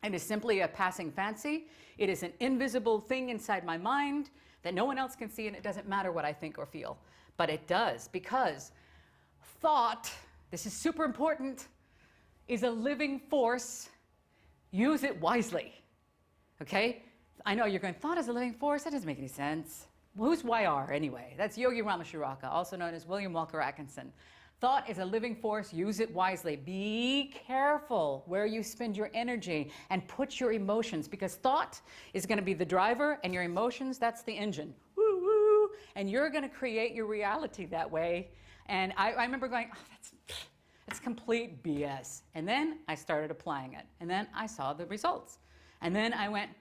it is simply a passing fancy. It is an invisible thing inside my mind that no one else can see, and it doesn't matter what I think or feel. But it does, because thought, this is super important, is a living force. Use it wisely, okay? I know you're going, thought is a living force? That doesn't make any sense. Well, who's YR anyway? That's Yogi Ramacharaka, also known as William Walker Atkinson. Thought is a living force. Use it wisely. Be careful where you spend your energy and put your emotions, because thought is going to be the driver and your emotions, that's the engine. Woo, woo. And you're going to create your reality that way. And I remember going, oh, that's complete BS. And then I started applying it. And then I saw the results. And then I went,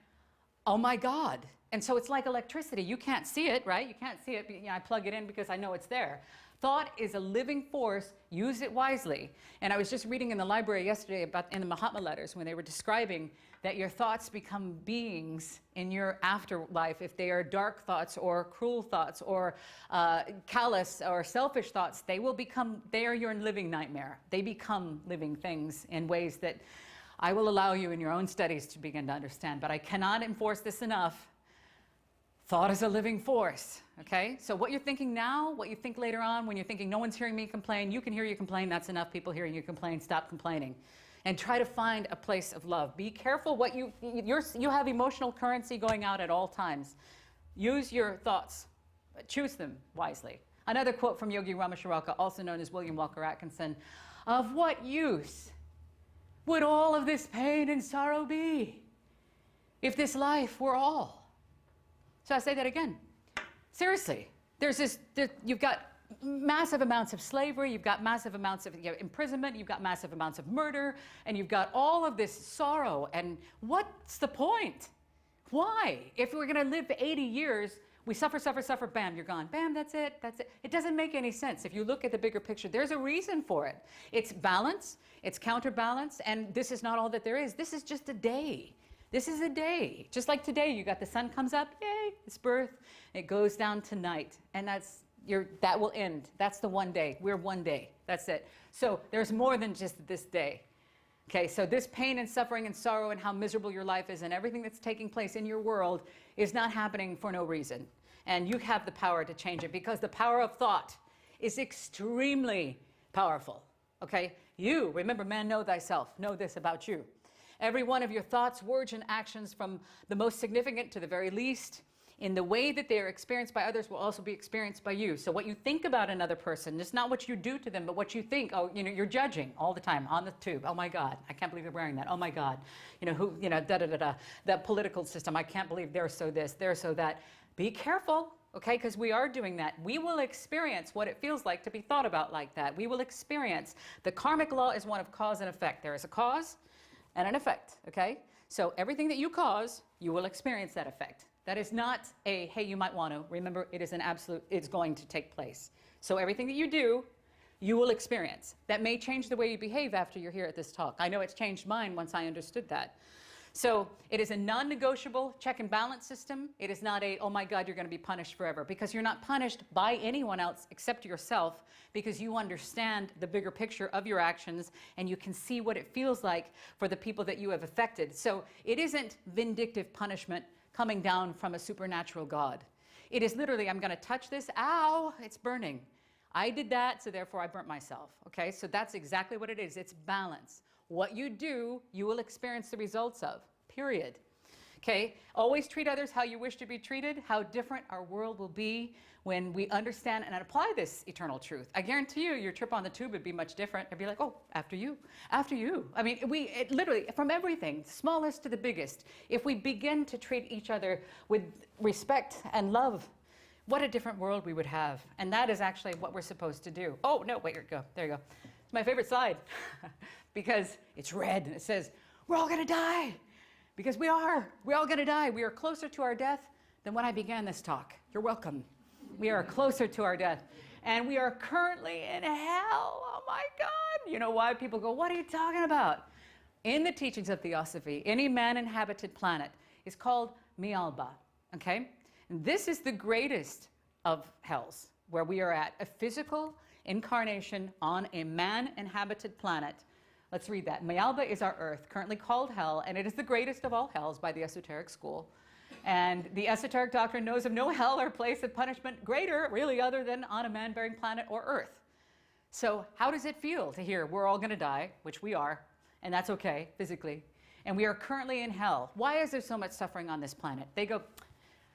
oh my God. And so it's like electricity. You can't see it, right? You can't see it. But, I plug it in because I know it's there. Thought is a living force. Use it wisely. And I was just reading in the library yesterday in the Mahatma letters when they were describing that your thoughts become beings in your afterlife. If they are dark thoughts or cruel thoughts or callous or selfish thoughts, they are your living nightmare. They become living things in ways that I will allow you in your own studies to begin to understand. But I cannot enforce this enough. Thought is a living force. okay? So what you're thinking now, what you think later on, when you're thinking no one's hearing me complain, you can hear you complain, that's enough people hearing you complain, stop complaining. And try to find a place of love. Be careful what you have emotional currency going out at all times. Use your thoughts, choose them wisely. Another quote from Yogi Ramacharaka, also known as William Walker Atkinson, of what use would all of this pain and sorrow be if this life were all? So I say that again. Seriously, you've got massive amounts of slavery, you've got massive amounts of imprisonment, you've got massive amounts of murder, and you've got all of this sorrow. And what's the point? Why? If we're going to live 80 years, we suffer, suffer, suffer, bam, you're gone. Bam, that's it, that's it. It doesn't make any sense. If you look at the bigger picture, there's a reason for it. It's balance, it's counterbalance, and this is not all that there is. This is just a day. This is a day. Just like today, you got the sun comes up, yay, it's birth. It goes down to night, and that will end. That's the one day. We're one day. That's it. So there's more than just this day. Okay, so this pain and suffering and sorrow and how miserable your life is and everything that's taking place in your world is not happening for no reason. And you have the power to change it because the power of thought is extremely powerful. Okay, remember, man, know thyself. Know this about you. Every one of your thoughts, words, and actions, from the most significant to the very least, in the way that they are experienced by others, will also be experienced by you. So what you think about another person, it's not what you do to them, but what you think. Oh, you're judging all the time on the tube. Oh my God, I can't believe they're wearing that. Oh my God, that political system. I can't believe they're so this, they're so that. Be careful, okay? Because we are doing that. We will experience what it feels like to be thought about like that. We will experience. The karmic law is one of cause and effect. There is a cause and an effect, okay? So everything that you cause, you will experience that effect. That is not a, hey, you might want to. Remember, it is an absolute, it's going to take place. So everything that you do, you will experience. That may change the way you behave after you're here at this talk. I know it's changed mine once I understood that. So it is a non-negotiable check and balance system. It is not a, oh my God, you're going to be punished forever, because you're not punished by anyone else except yourself, because you understand the bigger picture of your actions and you can see what it feels like for the people that you have affected. So it isn't vindictive punishment coming down from a supernatural God. It is literally, I'm going to touch this, ow, it's burning. I did that, so therefore I burnt myself. Okay, so that's exactly what it is. It's balance. What you do, you will experience the results of, period. Okay, always treat others how you wish to be treated. How different our world will be when we understand and apply this eternal truth. I guarantee you, your trip on the tube would be much different. It'd be like, oh, after you, after you. I mean, it literally, from everything, smallest to the biggest, if we begin to treat each other with respect and love, what a different world we would have. And that is actually what we're supposed to do. Oh, no, wait, here you go. There you go. It's my favorite slide because it's red and it says, we're all going to die. Because we're all going to die. We are closer to our death than when I began this talk. You're welcome. We are closer to our death. And we are currently in hell. Oh my God. You know why? People go, what are you talking about? In the teachings of Theosophy, any man-inhabited planet is called Mialba. Okay? And this is the greatest of hells, where we are at a physical incarnation on a man-inhabited planet. Let's read that. Mialba is our earth, currently called hell, and it is the greatest of all hells by the esoteric school. And the esoteric doctrine knows of no hell or place of punishment greater, really, other than on a man-bearing planet or earth. So how does it feel to hear we're all going to die, which we are, and that's okay, physically, and we are currently in hell? Why is there so much suffering on this planet? They go,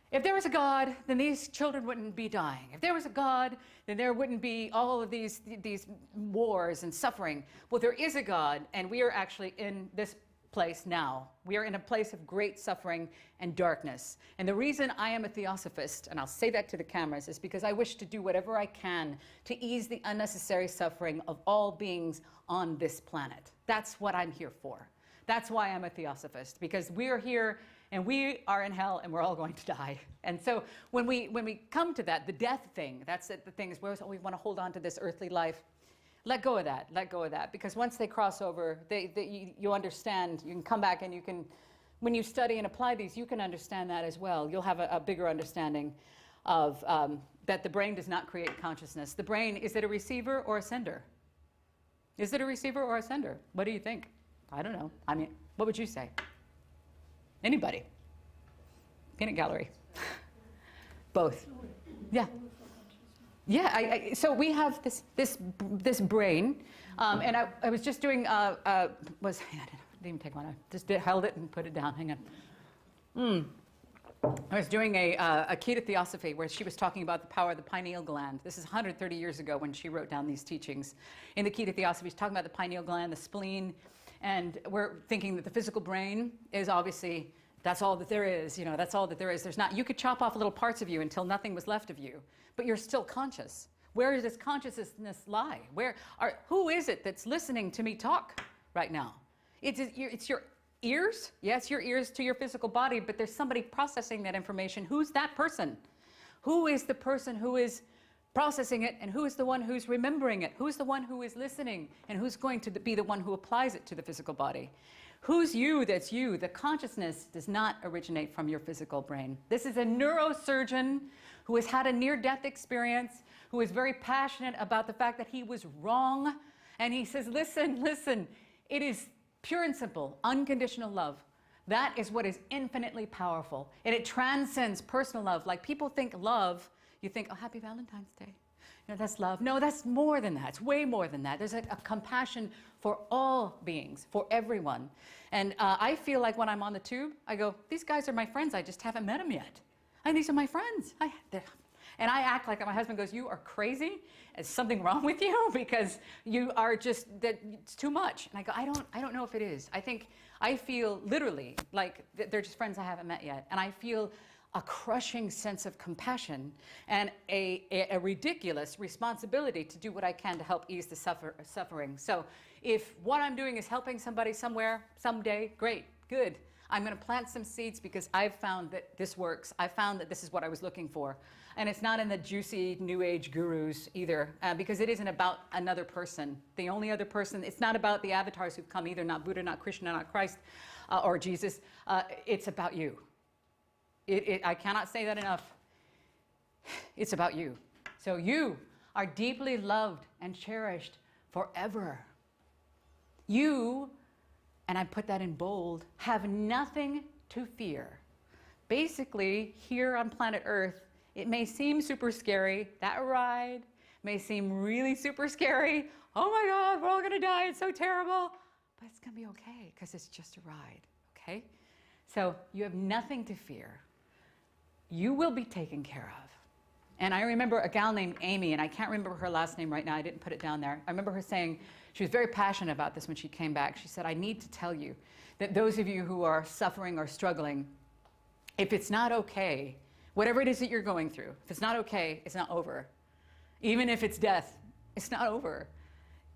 if there was a God, then these children wouldn't be dying. If there was a God, then there wouldn't be all of these wars and suffering. Well, there is a God, and we are actually in this place now. We are in a place of great suffering and darkness. And the reason I am a theosophist, and I'll say that to the cameras, is because I wish to do whatever I can to ease the unnecessary suffering of all beings on this planet. That's what I'm here for. That's why I'm a theosophist, because we are here and we are in hell and we're all going to die. And so when we come to that, the death thing, that's the thing is, whereas we want to hold on to this earthly life. Let go of that, because once they cross over, you understand, you can come back and you can, when you study and apply these, you can understand that as well. You'll have a bigger understanding of that the brain does not create consciousness. The brain, is it a receiver or a sender? Is it a receiver or a sender? What do you think? I don't know. I mean, what would you say? Anybody? Peanut gallery. Both. Yeah. Yeah, so we have this brain, and I was just doing, I didn't even take one, I just held it and put it down, hang on. I was doing a key to Theosophy where she was talking about the power of the pineal gland. This is 130 years ago when she wrote down these teachings. In the key to Theosophy, she's talking about the pineal gland, the spleen, and we're thinking that the physical brain is obviously, that's all that there is, that's all that there is. There's not, you could chop off little parts of you until nothing was left of you, but you're still conscious. Where does consciousness lie? Who is it that's listening to me talk right now? It's your ears. Yes, your ears to your physical body, but there's somebody processing that information. Who's that person? Who is the person who is processing it, and who is the one who's remembering it? Who's the one who is listening, and who's going to be the one who applies it to the physical body? Who's you that's you? The consciousness does not originate from your physical brain. This is a neurosurgeon who has had a near-death experience, who is very passionate about the fact that he was wrong, and he says, listen, it is pure and simple, unconditional love. That is what is infinitely powerful. And it transcends personal love. Like people think love, you think, oh, happy Valentine's Day. That's love. No, that's more than that. It's way more than that. There's a compassion for all beings, for everyone. And I feel like when I'm on the tube, I go, these guys are my friends. I just haven't met them yet. And these are my friends. And I act like my husband goes, you are crazy. Is something wrong with you? Because you are just, it's too much. And I go, I don't know if it is. I feel literally like they're just friends I haven't met yet. And I feel a crushing sense of compassion and a ridiculous responsibility to do what I can to help ease the suffering. So if what I'm doing is helping somebody somewhere, someday, great, good. I'm going to plant some seeds because I've found that this works. I found that this is what I was looking for. And it's not in the juicy New Age gurus either, because it isn't about another person. The only other person, it's not about the avatars who've come either, not Buddha, not Krishna, not Christ, or Jesus. It's about you. I cannot say that enough. It's about you. So you are deeply loved and cherished forever. You, and I put that in bold, have nothing to fear. Basically, here on planet Earth, it may seem super scary. That ride may seem really super scary. Oh my God, we're all gonna die, it's so terrible. But it's gonna be okay, because it's just a ride, okay? So you have nothing to fear. You will be taken care of. And I remember a gal named Amy, and I can't remember her last name right now, I didn't put it down there. I remember her saying, she was very passionate about this when she came back. She said, I need to tell you that those of you who are suffering or struggling, if it's not okay, whatever it is that you're going through, if it's not okay, it's not over. Even if it's death, it's not over.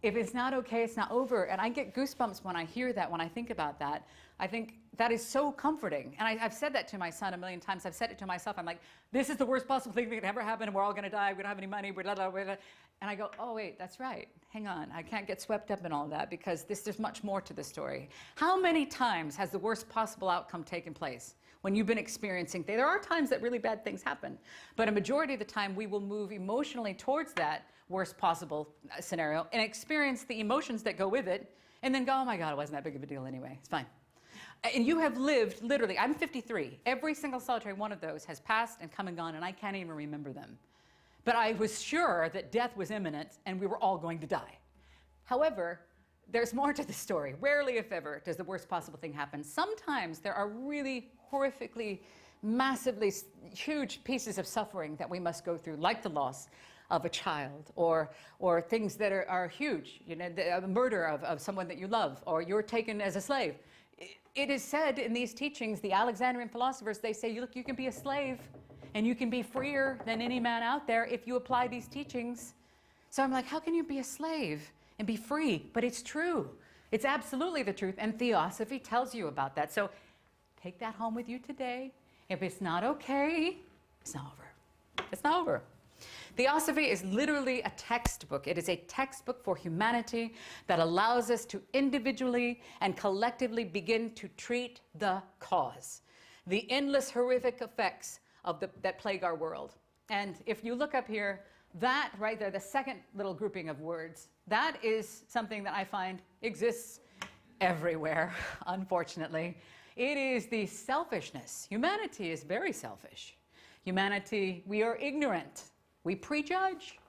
If it's not okay, it's not over. And I get goosebumps when I hear that, when I think about that. I think that is so comforting. And I've said that to my son a million times. I've said it to myself. I'm like, this is the worst possible thing that could ever happen, and we're all going to die. We don't have any money. Blah, blah, blah, blah. And I go, oh, wait, that's right. Hang on. I can't get swept up in all of that because there's much more to the story. How many times has the worst possible outcome taken place? When you've been experiencing things, there are times that really bad things happen, but a majority of the time we will move emotionally towards that worst possible scenario and experience the emotions that go with it, and then go, oh my God, it wasn't that big of a deal anyway, it's fine. And you have lived, literally, I'm 53, every single solitary one of those has passed and come and gone, and I can't even remember them. But I was sure that death was imminent and we were all going to die. However, there's more to the story. Rarely, if ever, does the worst possible thing happen. Sometimes there are really horrifically, massively huge pieces of suffering that we must go through, like the loss of a child, or things that are huge, the murder of someone that you love, or you're taken as a slave. It is said in these teachings, the Alexandrian philosophers, they say, look, you can be a slave, and you can be freer than any man out there if you apply these teachings. So I'm like, how can you be a slave and be free? But it's true. It's absolutely the truth, and Theosophy tells you about that. So take that home with you today. If it's not okay, it's not over. It's not over. Theosophy is literally a textbook. It is a textbook for humanity that allows us to individually and collectively begin to treat the cause, the endless horrific effects of that plague our world. And if you look up here, that right there, the second little grouping of words, that is something that I find exists everywhere, unfortunately. It is the selfishness. Humanity is very selfish. Humanity, we are ignorant. We prejudge.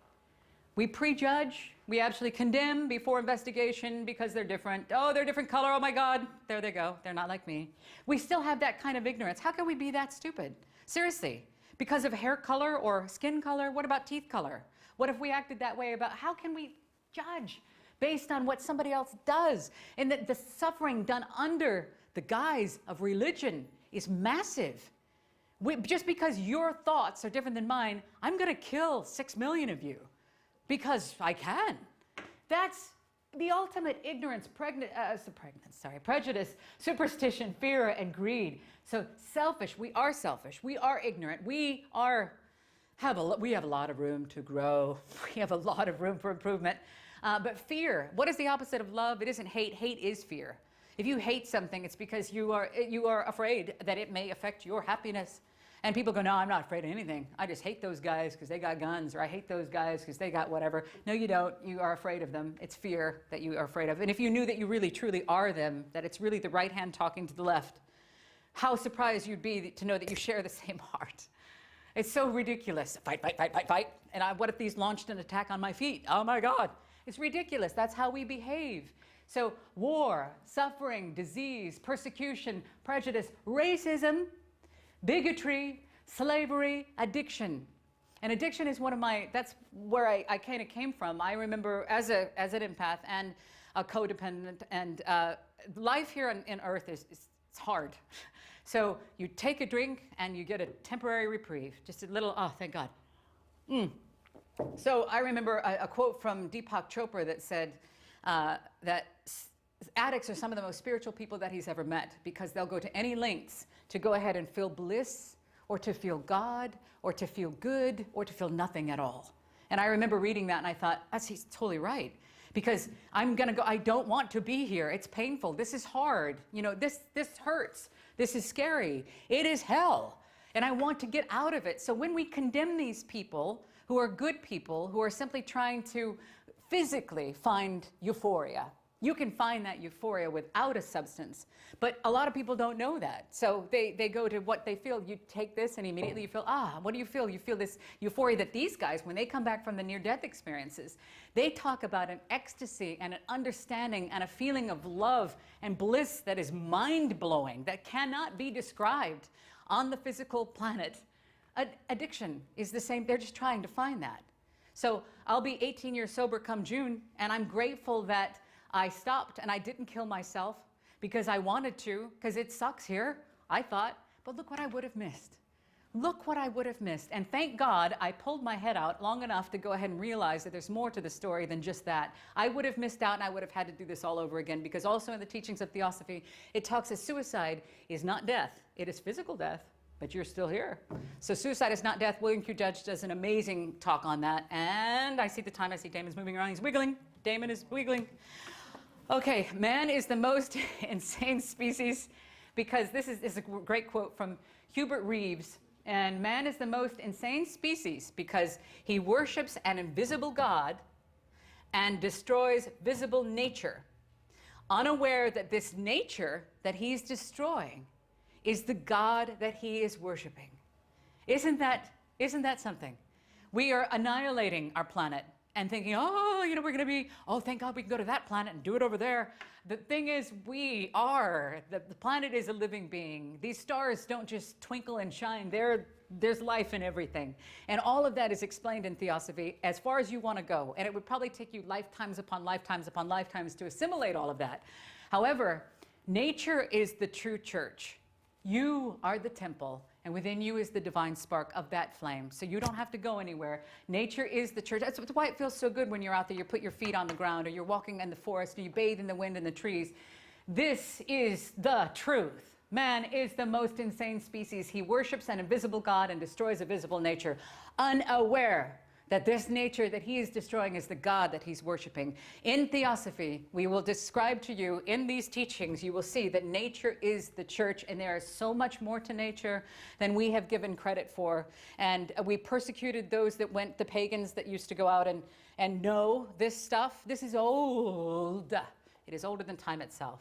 We prejudge. We actually condemn before investigation because they're different. Oh, they're different color. Oh my God. There they go. They're not like me. We still have that kind of ignorance. How can we be that stupid? Seriously. Because of hair color or skin color? What about teeth color? What if we acted that way about how can we judge based on what somebody else does? And that the suffering done under the guise of religion is massive. Just because your thoughts are different than mine, I'm going to kill 6 million of you because I can. That's the ultimate ignorance, prejudice, superstition, fear, and greed. So selfish, we are ignorant, we have a lot of room to grow. We have a lot of room for improvement. But fear, what is the opposite of love? It isn't hate. Hate is fear. If you hate something, it's because you are afraid that it may affect your happiness. And people go, no, I'm not afraid of anything. I just hate those guys because they got guns, or I hate those guys because they got whatever. No, you don't. You are afraid of them. It's fear that you are afraid of. And if you knew that you really, truly are them, that it's really the right hand talking to the left, how surprised you'd be to know that you share the same heart. It's so ridiculous. Fight, fight, fight, fight, fight. And what if these launched an attack on my feet? Oh my God. It's ridiculous. That's how we behave. So war, suffering, disease, persecution, prejudice, racism, bigotry, slavery, addiction. And addiction is that's where I kind of came from. I remember as an empath and a codependent, and life here on Earth it's hard. So you take a drink and you get a temporary reprieve, just a little, oh, thank God. So I remember a quote from Deepak Chopra that said that addicts are some of the most spiritual people that he's ever met, because they'll go to any lengths to go ahead and feel bliss, or to feel God, or to feel good, or to feel nothing at all. And I remember reading that and I thought, he's totally right. Because I don't want to be here. It's painful. This is hard. This hurts. This is scary. It is hell. And I want to get out of it. So when we condemn these people who are good people, who are simply trying to physically find euphoria, you can find that euphoria without a substance. But a lot of people don't know that. So they go to what they feel. You take this and immediately you feel, what do you feel? You feel this euphoria that these guys, when they come back from the near-death experiences, they talk about an ecstasy and an understanding and a feeling of love and bliss that is mind-blowing, that cannot be described on the physical planet. Addiction is the same. They're just trying to find that. So I'll be 18 years sober come June, and I'm grateful that I stopped and I didn't kill myself because I wanted to, because it sucks here, I thought, but look what I would have missed. Look what I would have missed. And thank God I pulled my head out long enough to go ahead and realize that there's more to the story than just that. I would have missed out and I would have had to do this all over again, because also in the teachings of Theosophy, it talks that suicide is not death. It is physical death, but you're still here. So suicide is not death. William Q. Judge does an amazing talk on that. And I see the time. I see Damon's moving around. He's wiggling. Damon is wiggling. Okay, man is the most insane species, because this is a great quote from Hubert Reeves. And man is the most insane species because he worships an invisible God and destroys visible nature, unaware that this nature that he's destroying is the God that he is worshiping. Isn't that something? We are annihilating our planet and thinking, we're going to be, thank God we can go to that planet and do it over there. The thing is, the planet is a living being. These stars don't just twinkle and shine. There's life in everything. And all of that is explained in Theosophy as far as you want to go. And it would probably take you lifetimes upon lifetimes upon lifetimes to assimilate all of that. However, nature is the true church. You are the temple, and within you is the divine spark of that flame. So you don't have to go anywhere. Nature is the church. That's why it feels so good when you're out there, you put your feet on the ground, or you're walking in the forest, or you bathe in the wind and the trees. This is the truth. Man is the most insane species. He worships an invisible God and destroys a visible nature, unaware that this nature that he is destroying is the God that he's worshiping. In Theosophy, we will describe to you, in these teachings, you will see that nature is the church, and there is so much more to nature than we have given credit for. And we persecuted those that went, the pagans that used to go out and know this stuff. This is old. It is older than time itself.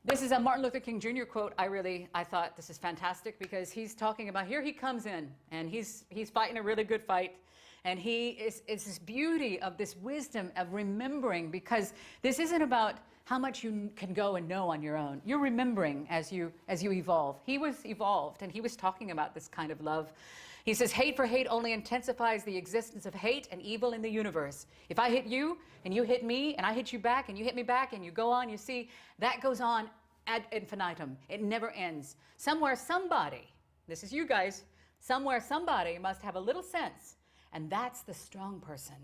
This is a Martin Luther King Jr. quote. I thought this is fantastic because he's talking about, here he comes in and he's fighting a really good fight. And it's this beauty of this wisdom of remembering, because this isn't about how much you can go and know on your own. You're remembering as you evolve. He was evolved, and he was talking about this kind of love. He says, hate for hate only intensifies the existence of hate and evil in the universe. If I hit you, and you hit me, and I hit you back, and you hit me back, and you go on, you see, that goes on ad infinitum. It never ends. Somewhere, somebody, this is you guys, somewhere, somebody must have a little sense, and that's the strong person.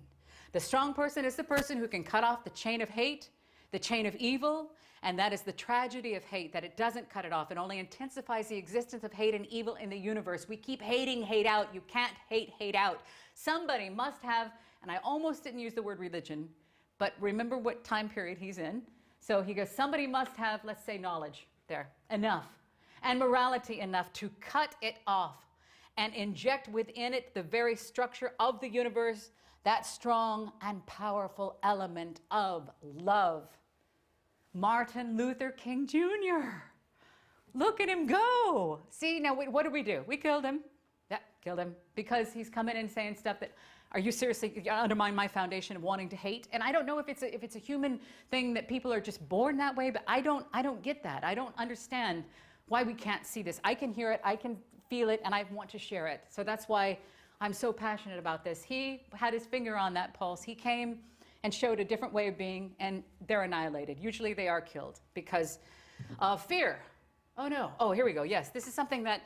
The strong person is the person who can cut off the chain of hate, the chain of evil, and that is the tragedy of hate, that it doesn't cut it off. It only intensifies the existence of hate and evil in the universe. We keep hating hate out. You can't hate hate out. Somebody must have, and I almost didn't use the word religion, but remember what time period he's in. So he goes, somebody must have, let's say, knowledge there, enough, and morality enough to cut it off and inject within it the very structure of the universe, that strong and powerful element of love. Martin Luther King Jr. Look at him go. See, now what did we do? We killed him. Yeah, killed him because he's coming in and saying stuff that, are you seriously undermine my foundation of wanting to hate? And I don't know if it's a human thing that people are just born that way, but I don't get that. I don't understand why we can't see this. I can hear it, I can feel it, and I want to share it. So that's why I'm so passionate about this. He had his finger on that pulse. He came and showed a different way of being, and they're annihilated. Usually they are killed because of fear. Oh no, oh here we go, yes. This is something that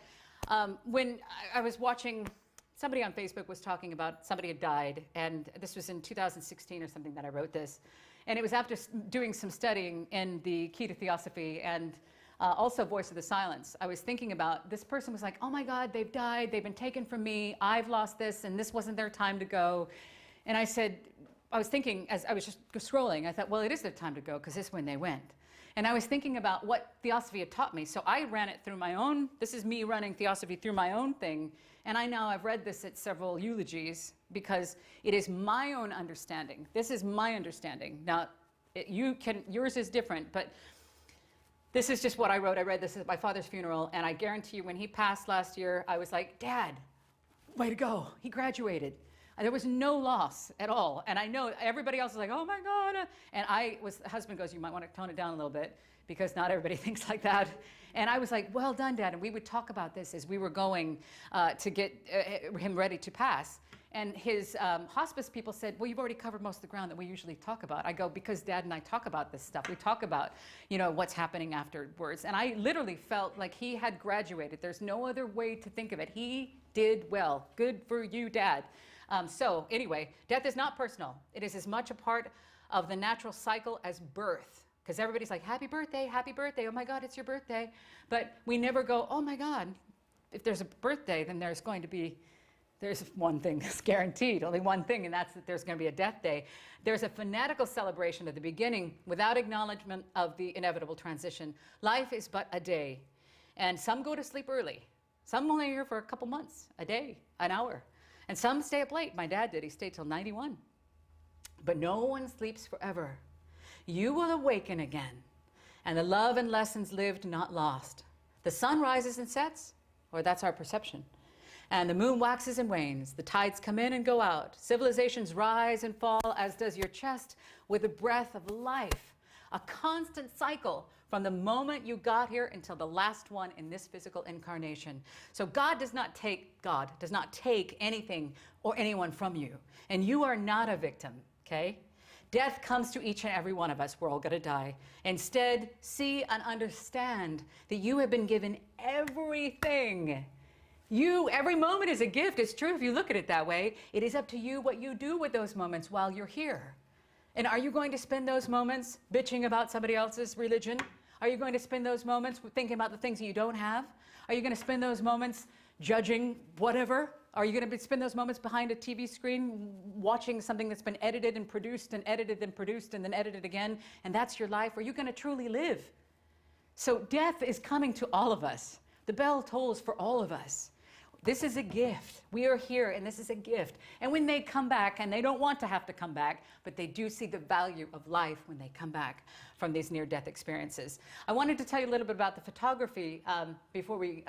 when I was watching, somebody on Facebook was talking about somebody had died, and this was in 2016 or something that I wrote this. And it was after doing some studying in the Key to Theosophy and also Voice of the Silence. I was thinking about, this person was like, oh my God, they've died, they've been taken from me, I've lost this, and this wasn't their time to go. And I said, I was thinking, as I was just scrolling, I thought, well, it is their time to go, because this is when they went. And I was thinking about what Theosophy had taught me. So I ran it through my own, this is me running Theosophy through my own thing. And I've read this at several eulogies, because it is my own understanding. This is my understanding. Now, yours is different, but this is just what I wrote. I read this at my father's funeral, and I guarantee you when he passed last year, I was like, Dad, way to go. He graduated. There was no loss at all. And I know everybody else is like, oh my God. And the husband goes, you might want to tone it down a little bit, because not everybody thinks like that. And I was like, well done, Dad. And we would talk about this as we were going to get him ready to pass. And his hospice people said, well, you've already covered most of the ground that we usually talk about. I go, because Dad and I talk about this stuff. We talk about, what's happening afterwards. And I literally felt like he had graduated. There's no other way to think of it. He did well. Good for you, Dad. So anyway, death is not personal. It is as much a part of the natural cycle as birth. Because everybody's like, happy birthday, oh my God, it's your birthday. But we never go, oh my God, if there's a birthday, then there's one thing that's guaranteed, only one thing, and that's that there's going to be a death day. There's a fanatical celebration at the beginning without acknowledgement of the inevitable transition. Life is but a day, and some go to sleep early. Some only here for a couple months, a day, an hour. And some stay up late. My dad did. He stayed till 91. But no one sleeps forever. You will awaken again, and the love and lessons lived, not lost. The sun rises and sets, or that's our perception. And the moon waxes and wanes. The tides come in and go out. Civilizations rise and fall, as does your chest, with the breath of life. A constant cycle from the moment you got here until the last one in this physical incarnation. So God does not take anything or anyone from you. And you are not a victim, okay? Death comes to each and every one of us. We're all going to die. Instead, see and understand that you have been given everything. Every moment is a gift. It's true if you look at it that way. It is up to you what you do with those moments while you're here. And are you going to spend those moments bitching about somebody else's religion? Are you going to spend those moments thinking about the things that you don't have? Are you going to spend those moments judging whatever? Are you going to spend those moments behind a TV screen watching something that's been edited and produced and edited and produced and then edited again, and that's your life? Are you going to truly live? So death is coming to all of us. The bell tolls for all of us. This is a gift. We are here, and this is a gift. And when they come back, and they don't want to have to come back, but they do see the value of life when they come back from these near-death experiences. I wanted to tell you a little bit about the photography before we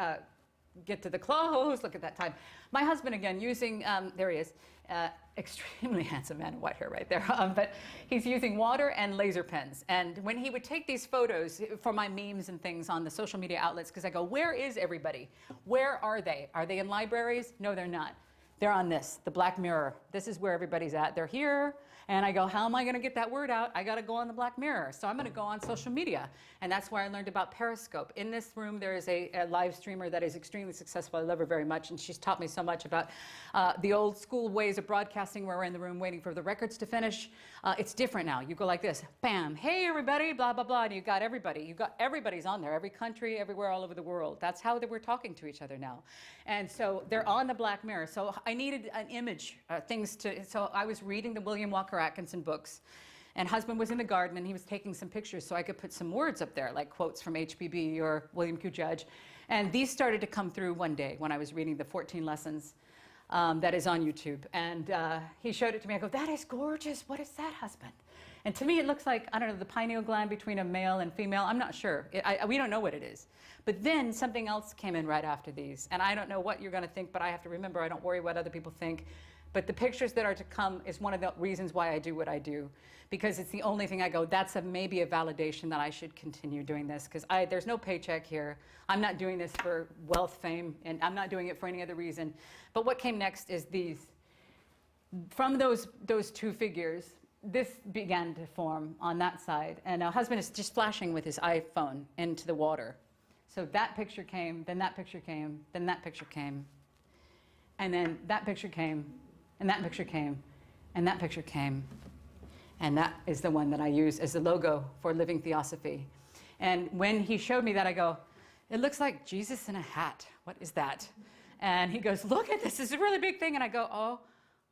get to the close. Look at that time. My husband, again, using, there he is, extremely handsome man in white hair right there, but he's using water and laser pens. And when he would take these photos for my memes and things on the social media outlets, because I go, where is everybody? Where are they? Are they in libraries? No, they're not. They're on this, the Black Mirror. This is where everybody's at. They're here. And I go, how am I going to get that word out? I got to go on the Black Mirror. So I'm going to go on social media. And that's where I learned about Periscope. In this room, there is a live streamer that is extremely successful. I love her very much. And she's taught me so much about the old school ways of broadcasting where we're in the room waiting for the records to finish. It's different now. You go like this, bam, hey, everybody, blah, blah, blah. And you got everybody. You got everybody's on there, every country, everywhere, all over the world. That's how we're talking to each other now. And so they're on the Black Mirror. So I needed an image, so I was reading the William Walker Atkinson books, and husband was in the garden, and he was taking some pictures so I could put some words up there, like quotes from HBB or William Q. Judge. And these started to come through one day when I was reading the 14 lessons that is on YouTube. And he showed it to me. I go, that is gorgeous. What is that, husband? And to me, it looks like, I don't know, the pineal gland between a male and female. I'm not sure. We don't know what it is. But then something else came in right after these. And I don't know what you're going to think, but I have to remember, I don't worry what other people think. But the pictures that are to come is one of the reasons why I do what I do. Because it's the only thing I go, that's maybe a validation that I should continue doing this. Because there's no paycheck here. I'm not doing this for wealth, fame, and I'm not doing it for any other reason. But what came next is these. From those two figures, this began to form on that side. And our husband is just flashing with his iPhone into the water. So that picture came, then that picture came, then that picture came. And then that picture came, and that picture came, and that picture came. And that is the one that I use as the logo for Living Theosophy. And when he showed me that, I go, it looks like Jesus in a hat. What is that? And he goes, look at this. This is a really big thing. And I go, oh,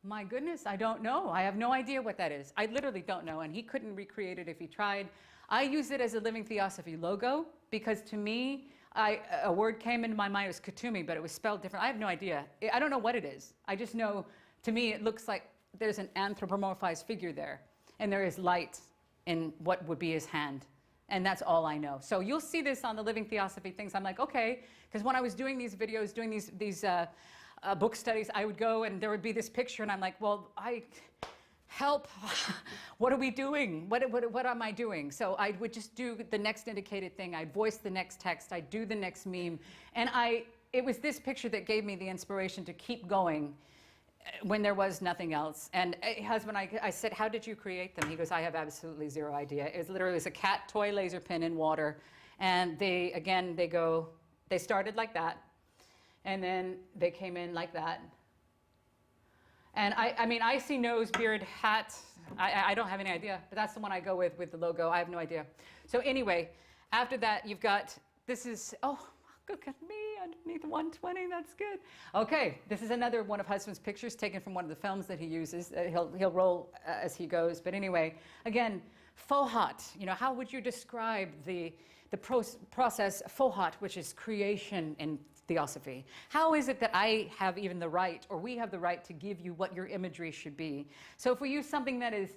my goodness, I don't know. I have no idea what that is. I literally don't know. And he couldn't recreate it if he tried. I use it as a Living Theosophy logo because to me, a word came into my mind. It was katumi, but it was spelled different. I have no idea. I don't know what it is. I just know, to me, it looks like there's an anthropomorphized figure there. And there is light in what would be his hand. And that's all I know. So you'll see this on the Living Theosophy things. I'm like, okay. Because when I was doing these videos, doing these book studies, I would go and there would be this picture. And I'm like, well, help. What are we doing? What am I doing? So I would just do the next indicated thing. I'd voice the next text. I'd do the next meme. And it was this picture that gave me the inspiration to keep going when there was nothing else. And husband, I said, how did you create them? He goes, I have absolutely zero idea. It literally was a cat toy laser pen in water. And they started like that. And then they came in like that. And I mean, I see nose, beard, hat. I don't have any idea, but that's the one I go with the logo. I have no idea. So anyway, after that, you've got, this is, oh, look at me underneath 120, that's good. Okay, this is another one of husband's pictures taken from one of the films that he uses. He'll roll as he goes. But anyway, again, Fohat, how would you describe the process Fohat, which is creation in Theosophy? How is it that I have even the right, or we have the right to give you what your imagery should be? So if we use something that is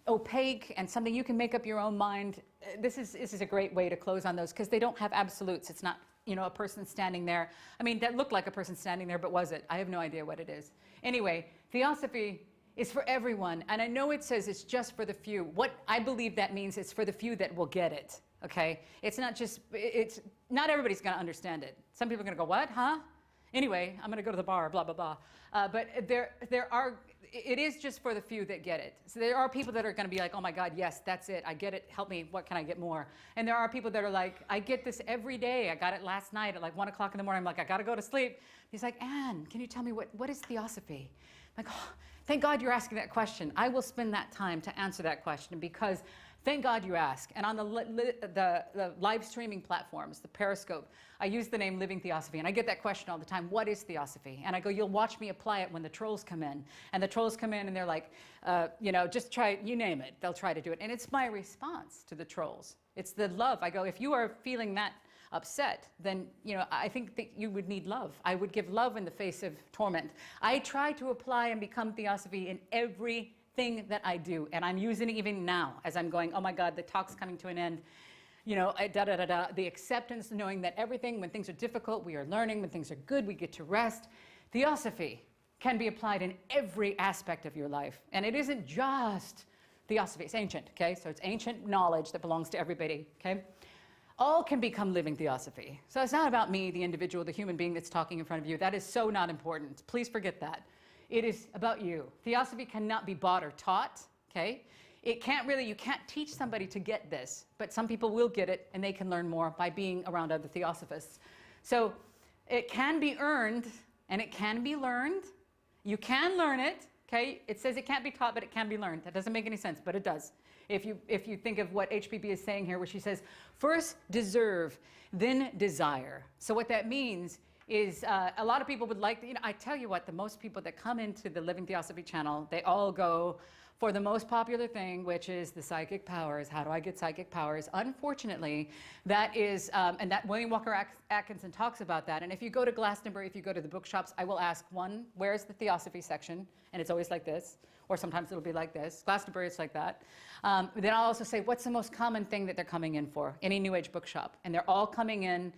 opaque and something you can make up your own mind, this is a great way to close on those because they don't have absolutes. It's not, a person standing there. I mean, that looked like a person standing there, but was it? I have no idea what it is. Anyway, Theosophy is for everyone. And I know it says it's just for the few. What I believe that means it's for the few that will get it. Okay? It's not everybody's going to understand it. Some people are going to go, what? Huh? Anyway, I'm going to go to the bar, blah, blah, blah. But it is just for the few that get it. So there are people that are going to be like, oh my God, yes, that's it. I get it. Help me. What can I get more? And there are people that are like, I get this every day. I got it last night at like 1 o'clock in the morning. I'm like, I got to go to sleep. He's like, Anne, can you tell me what is Theosophy? I'm like, oh, thank God you're asking that question. I will spend that time to answer that question because thank God you ask. And on the live streaming platforms, the Periscope, I use the name Living Theosophy. And I get that question all the time, what is Theosophy? And I go, you'll watch me apply it when the trolls come in. And the trolls come in and they're like, just try, you name it. They'll try to do it. And it's my response to the trolls. It's the love. I go, if you are feeling that upset, then I think that you would need love. I would give love in the face of torment. I try to apply and become Theosophy in everything that I do, and I'm using it even now as I'm going, oh my God, the talk's coming to an end. The acceptance, knowing that everything, when things are difficult, we are learning. When things are good, we get to rest. Theosophy can be applied in every aspect of your life. And it isn't just Theosophy. It's ancient, okay? So it's ancient knowledge that belongs to everybody, okay? All can become living Theosophy. So it's not about me, the individual, the human being that's talking in front of you. That is so not important. Please forget that. It is about you. Theosophy cannot be bought or taught, okay? You can't teach somebody to get this, but some people will get it and they can learn more by being around other Theosophists. So it can be earned and it can be learned. You can learn it, okay? It says it can't be taught, but it can be learned. That doesn't make any sense, but it does. If you think of what HPB is saying here, where she says, first deserve, then desire. So what that means is a lot of people would like, I tell you what, the most people that come into the Living Theosophy channel, they all go for the most popular thing, which is the psychic powers. How do I get psychic powers? Unfortunately, that is, and that William Walker Atkinson talks about that. And if you go to Glastonbury, if you go to the bookshops, I will ask one, where's the Theosophy section? And it's always like this, or sometimes it'll be like this. Glastonbury, it's like that. Then I'll also say, what's the most common thing that they're coming in for? Any New Age bookshop. And they're all coming in,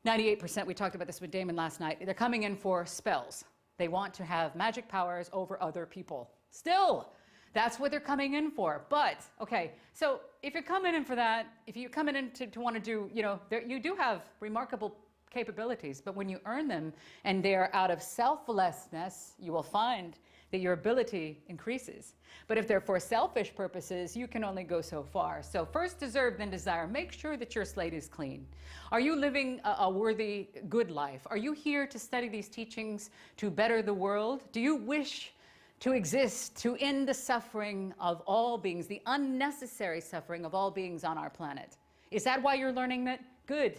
98%, we talked about this with Damon last night, they're coming in for spells. They want to have magic powers over other people. Still, that's what they're coming in for. But, okay, so if you're coming in for that, if you're coming in to want to do, you do have remarkable capabilities, but when you earn them and they're out of selflessness, you will find that your ability increases. But if they're for selfish purposes, you can only go so far. So first deserve, then desire. Make sure that your slate is clean. Are you living a worthy, good life? Are you here to study these teachings to better the world? Do you wish to exist, to end the suffering of all beings, the unnecessary suffering of all beings on our planet? Is that why you're learning that? Good,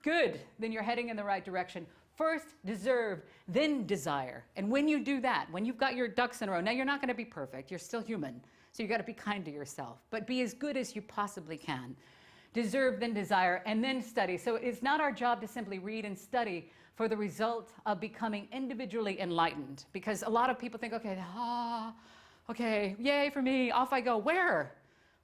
good. Then you're heading in the right direction. First deserve, then desire. And when you do that, when you've got your ducks in a row, now you're not going to be perfect. You're still human. So you've got to be kind to yourself. But be as good as you possibly can. Deserve, then desire, and then study. So it's not our job to simply read and study for the result of becoming individually enlightened. Because a lot of people think, okay, yay for me, off I go. Where?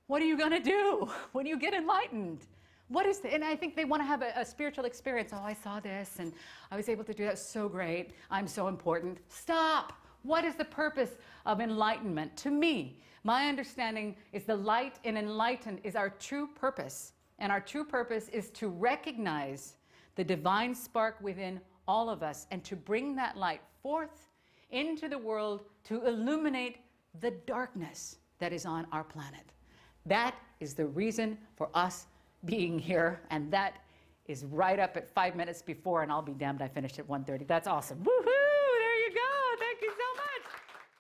What are you going to do when you get enlightened? What is and I think they want to have a spiritual experience. Oh, I saw this and I was able to do that. So great. I'm so important. Stop. What is the purpose of enlightenment? To me, my understanding is the light and enlighten is our true purpose. And our true purpose is to recognize the divine spark within all of us and to bring that light forth into the world to illuminate the darkness that is on our planet. That is the reason for us being here, and that is right up at 5 minutes before, and I'll be damned I finished at 1:30. That's awesome. Woohoo!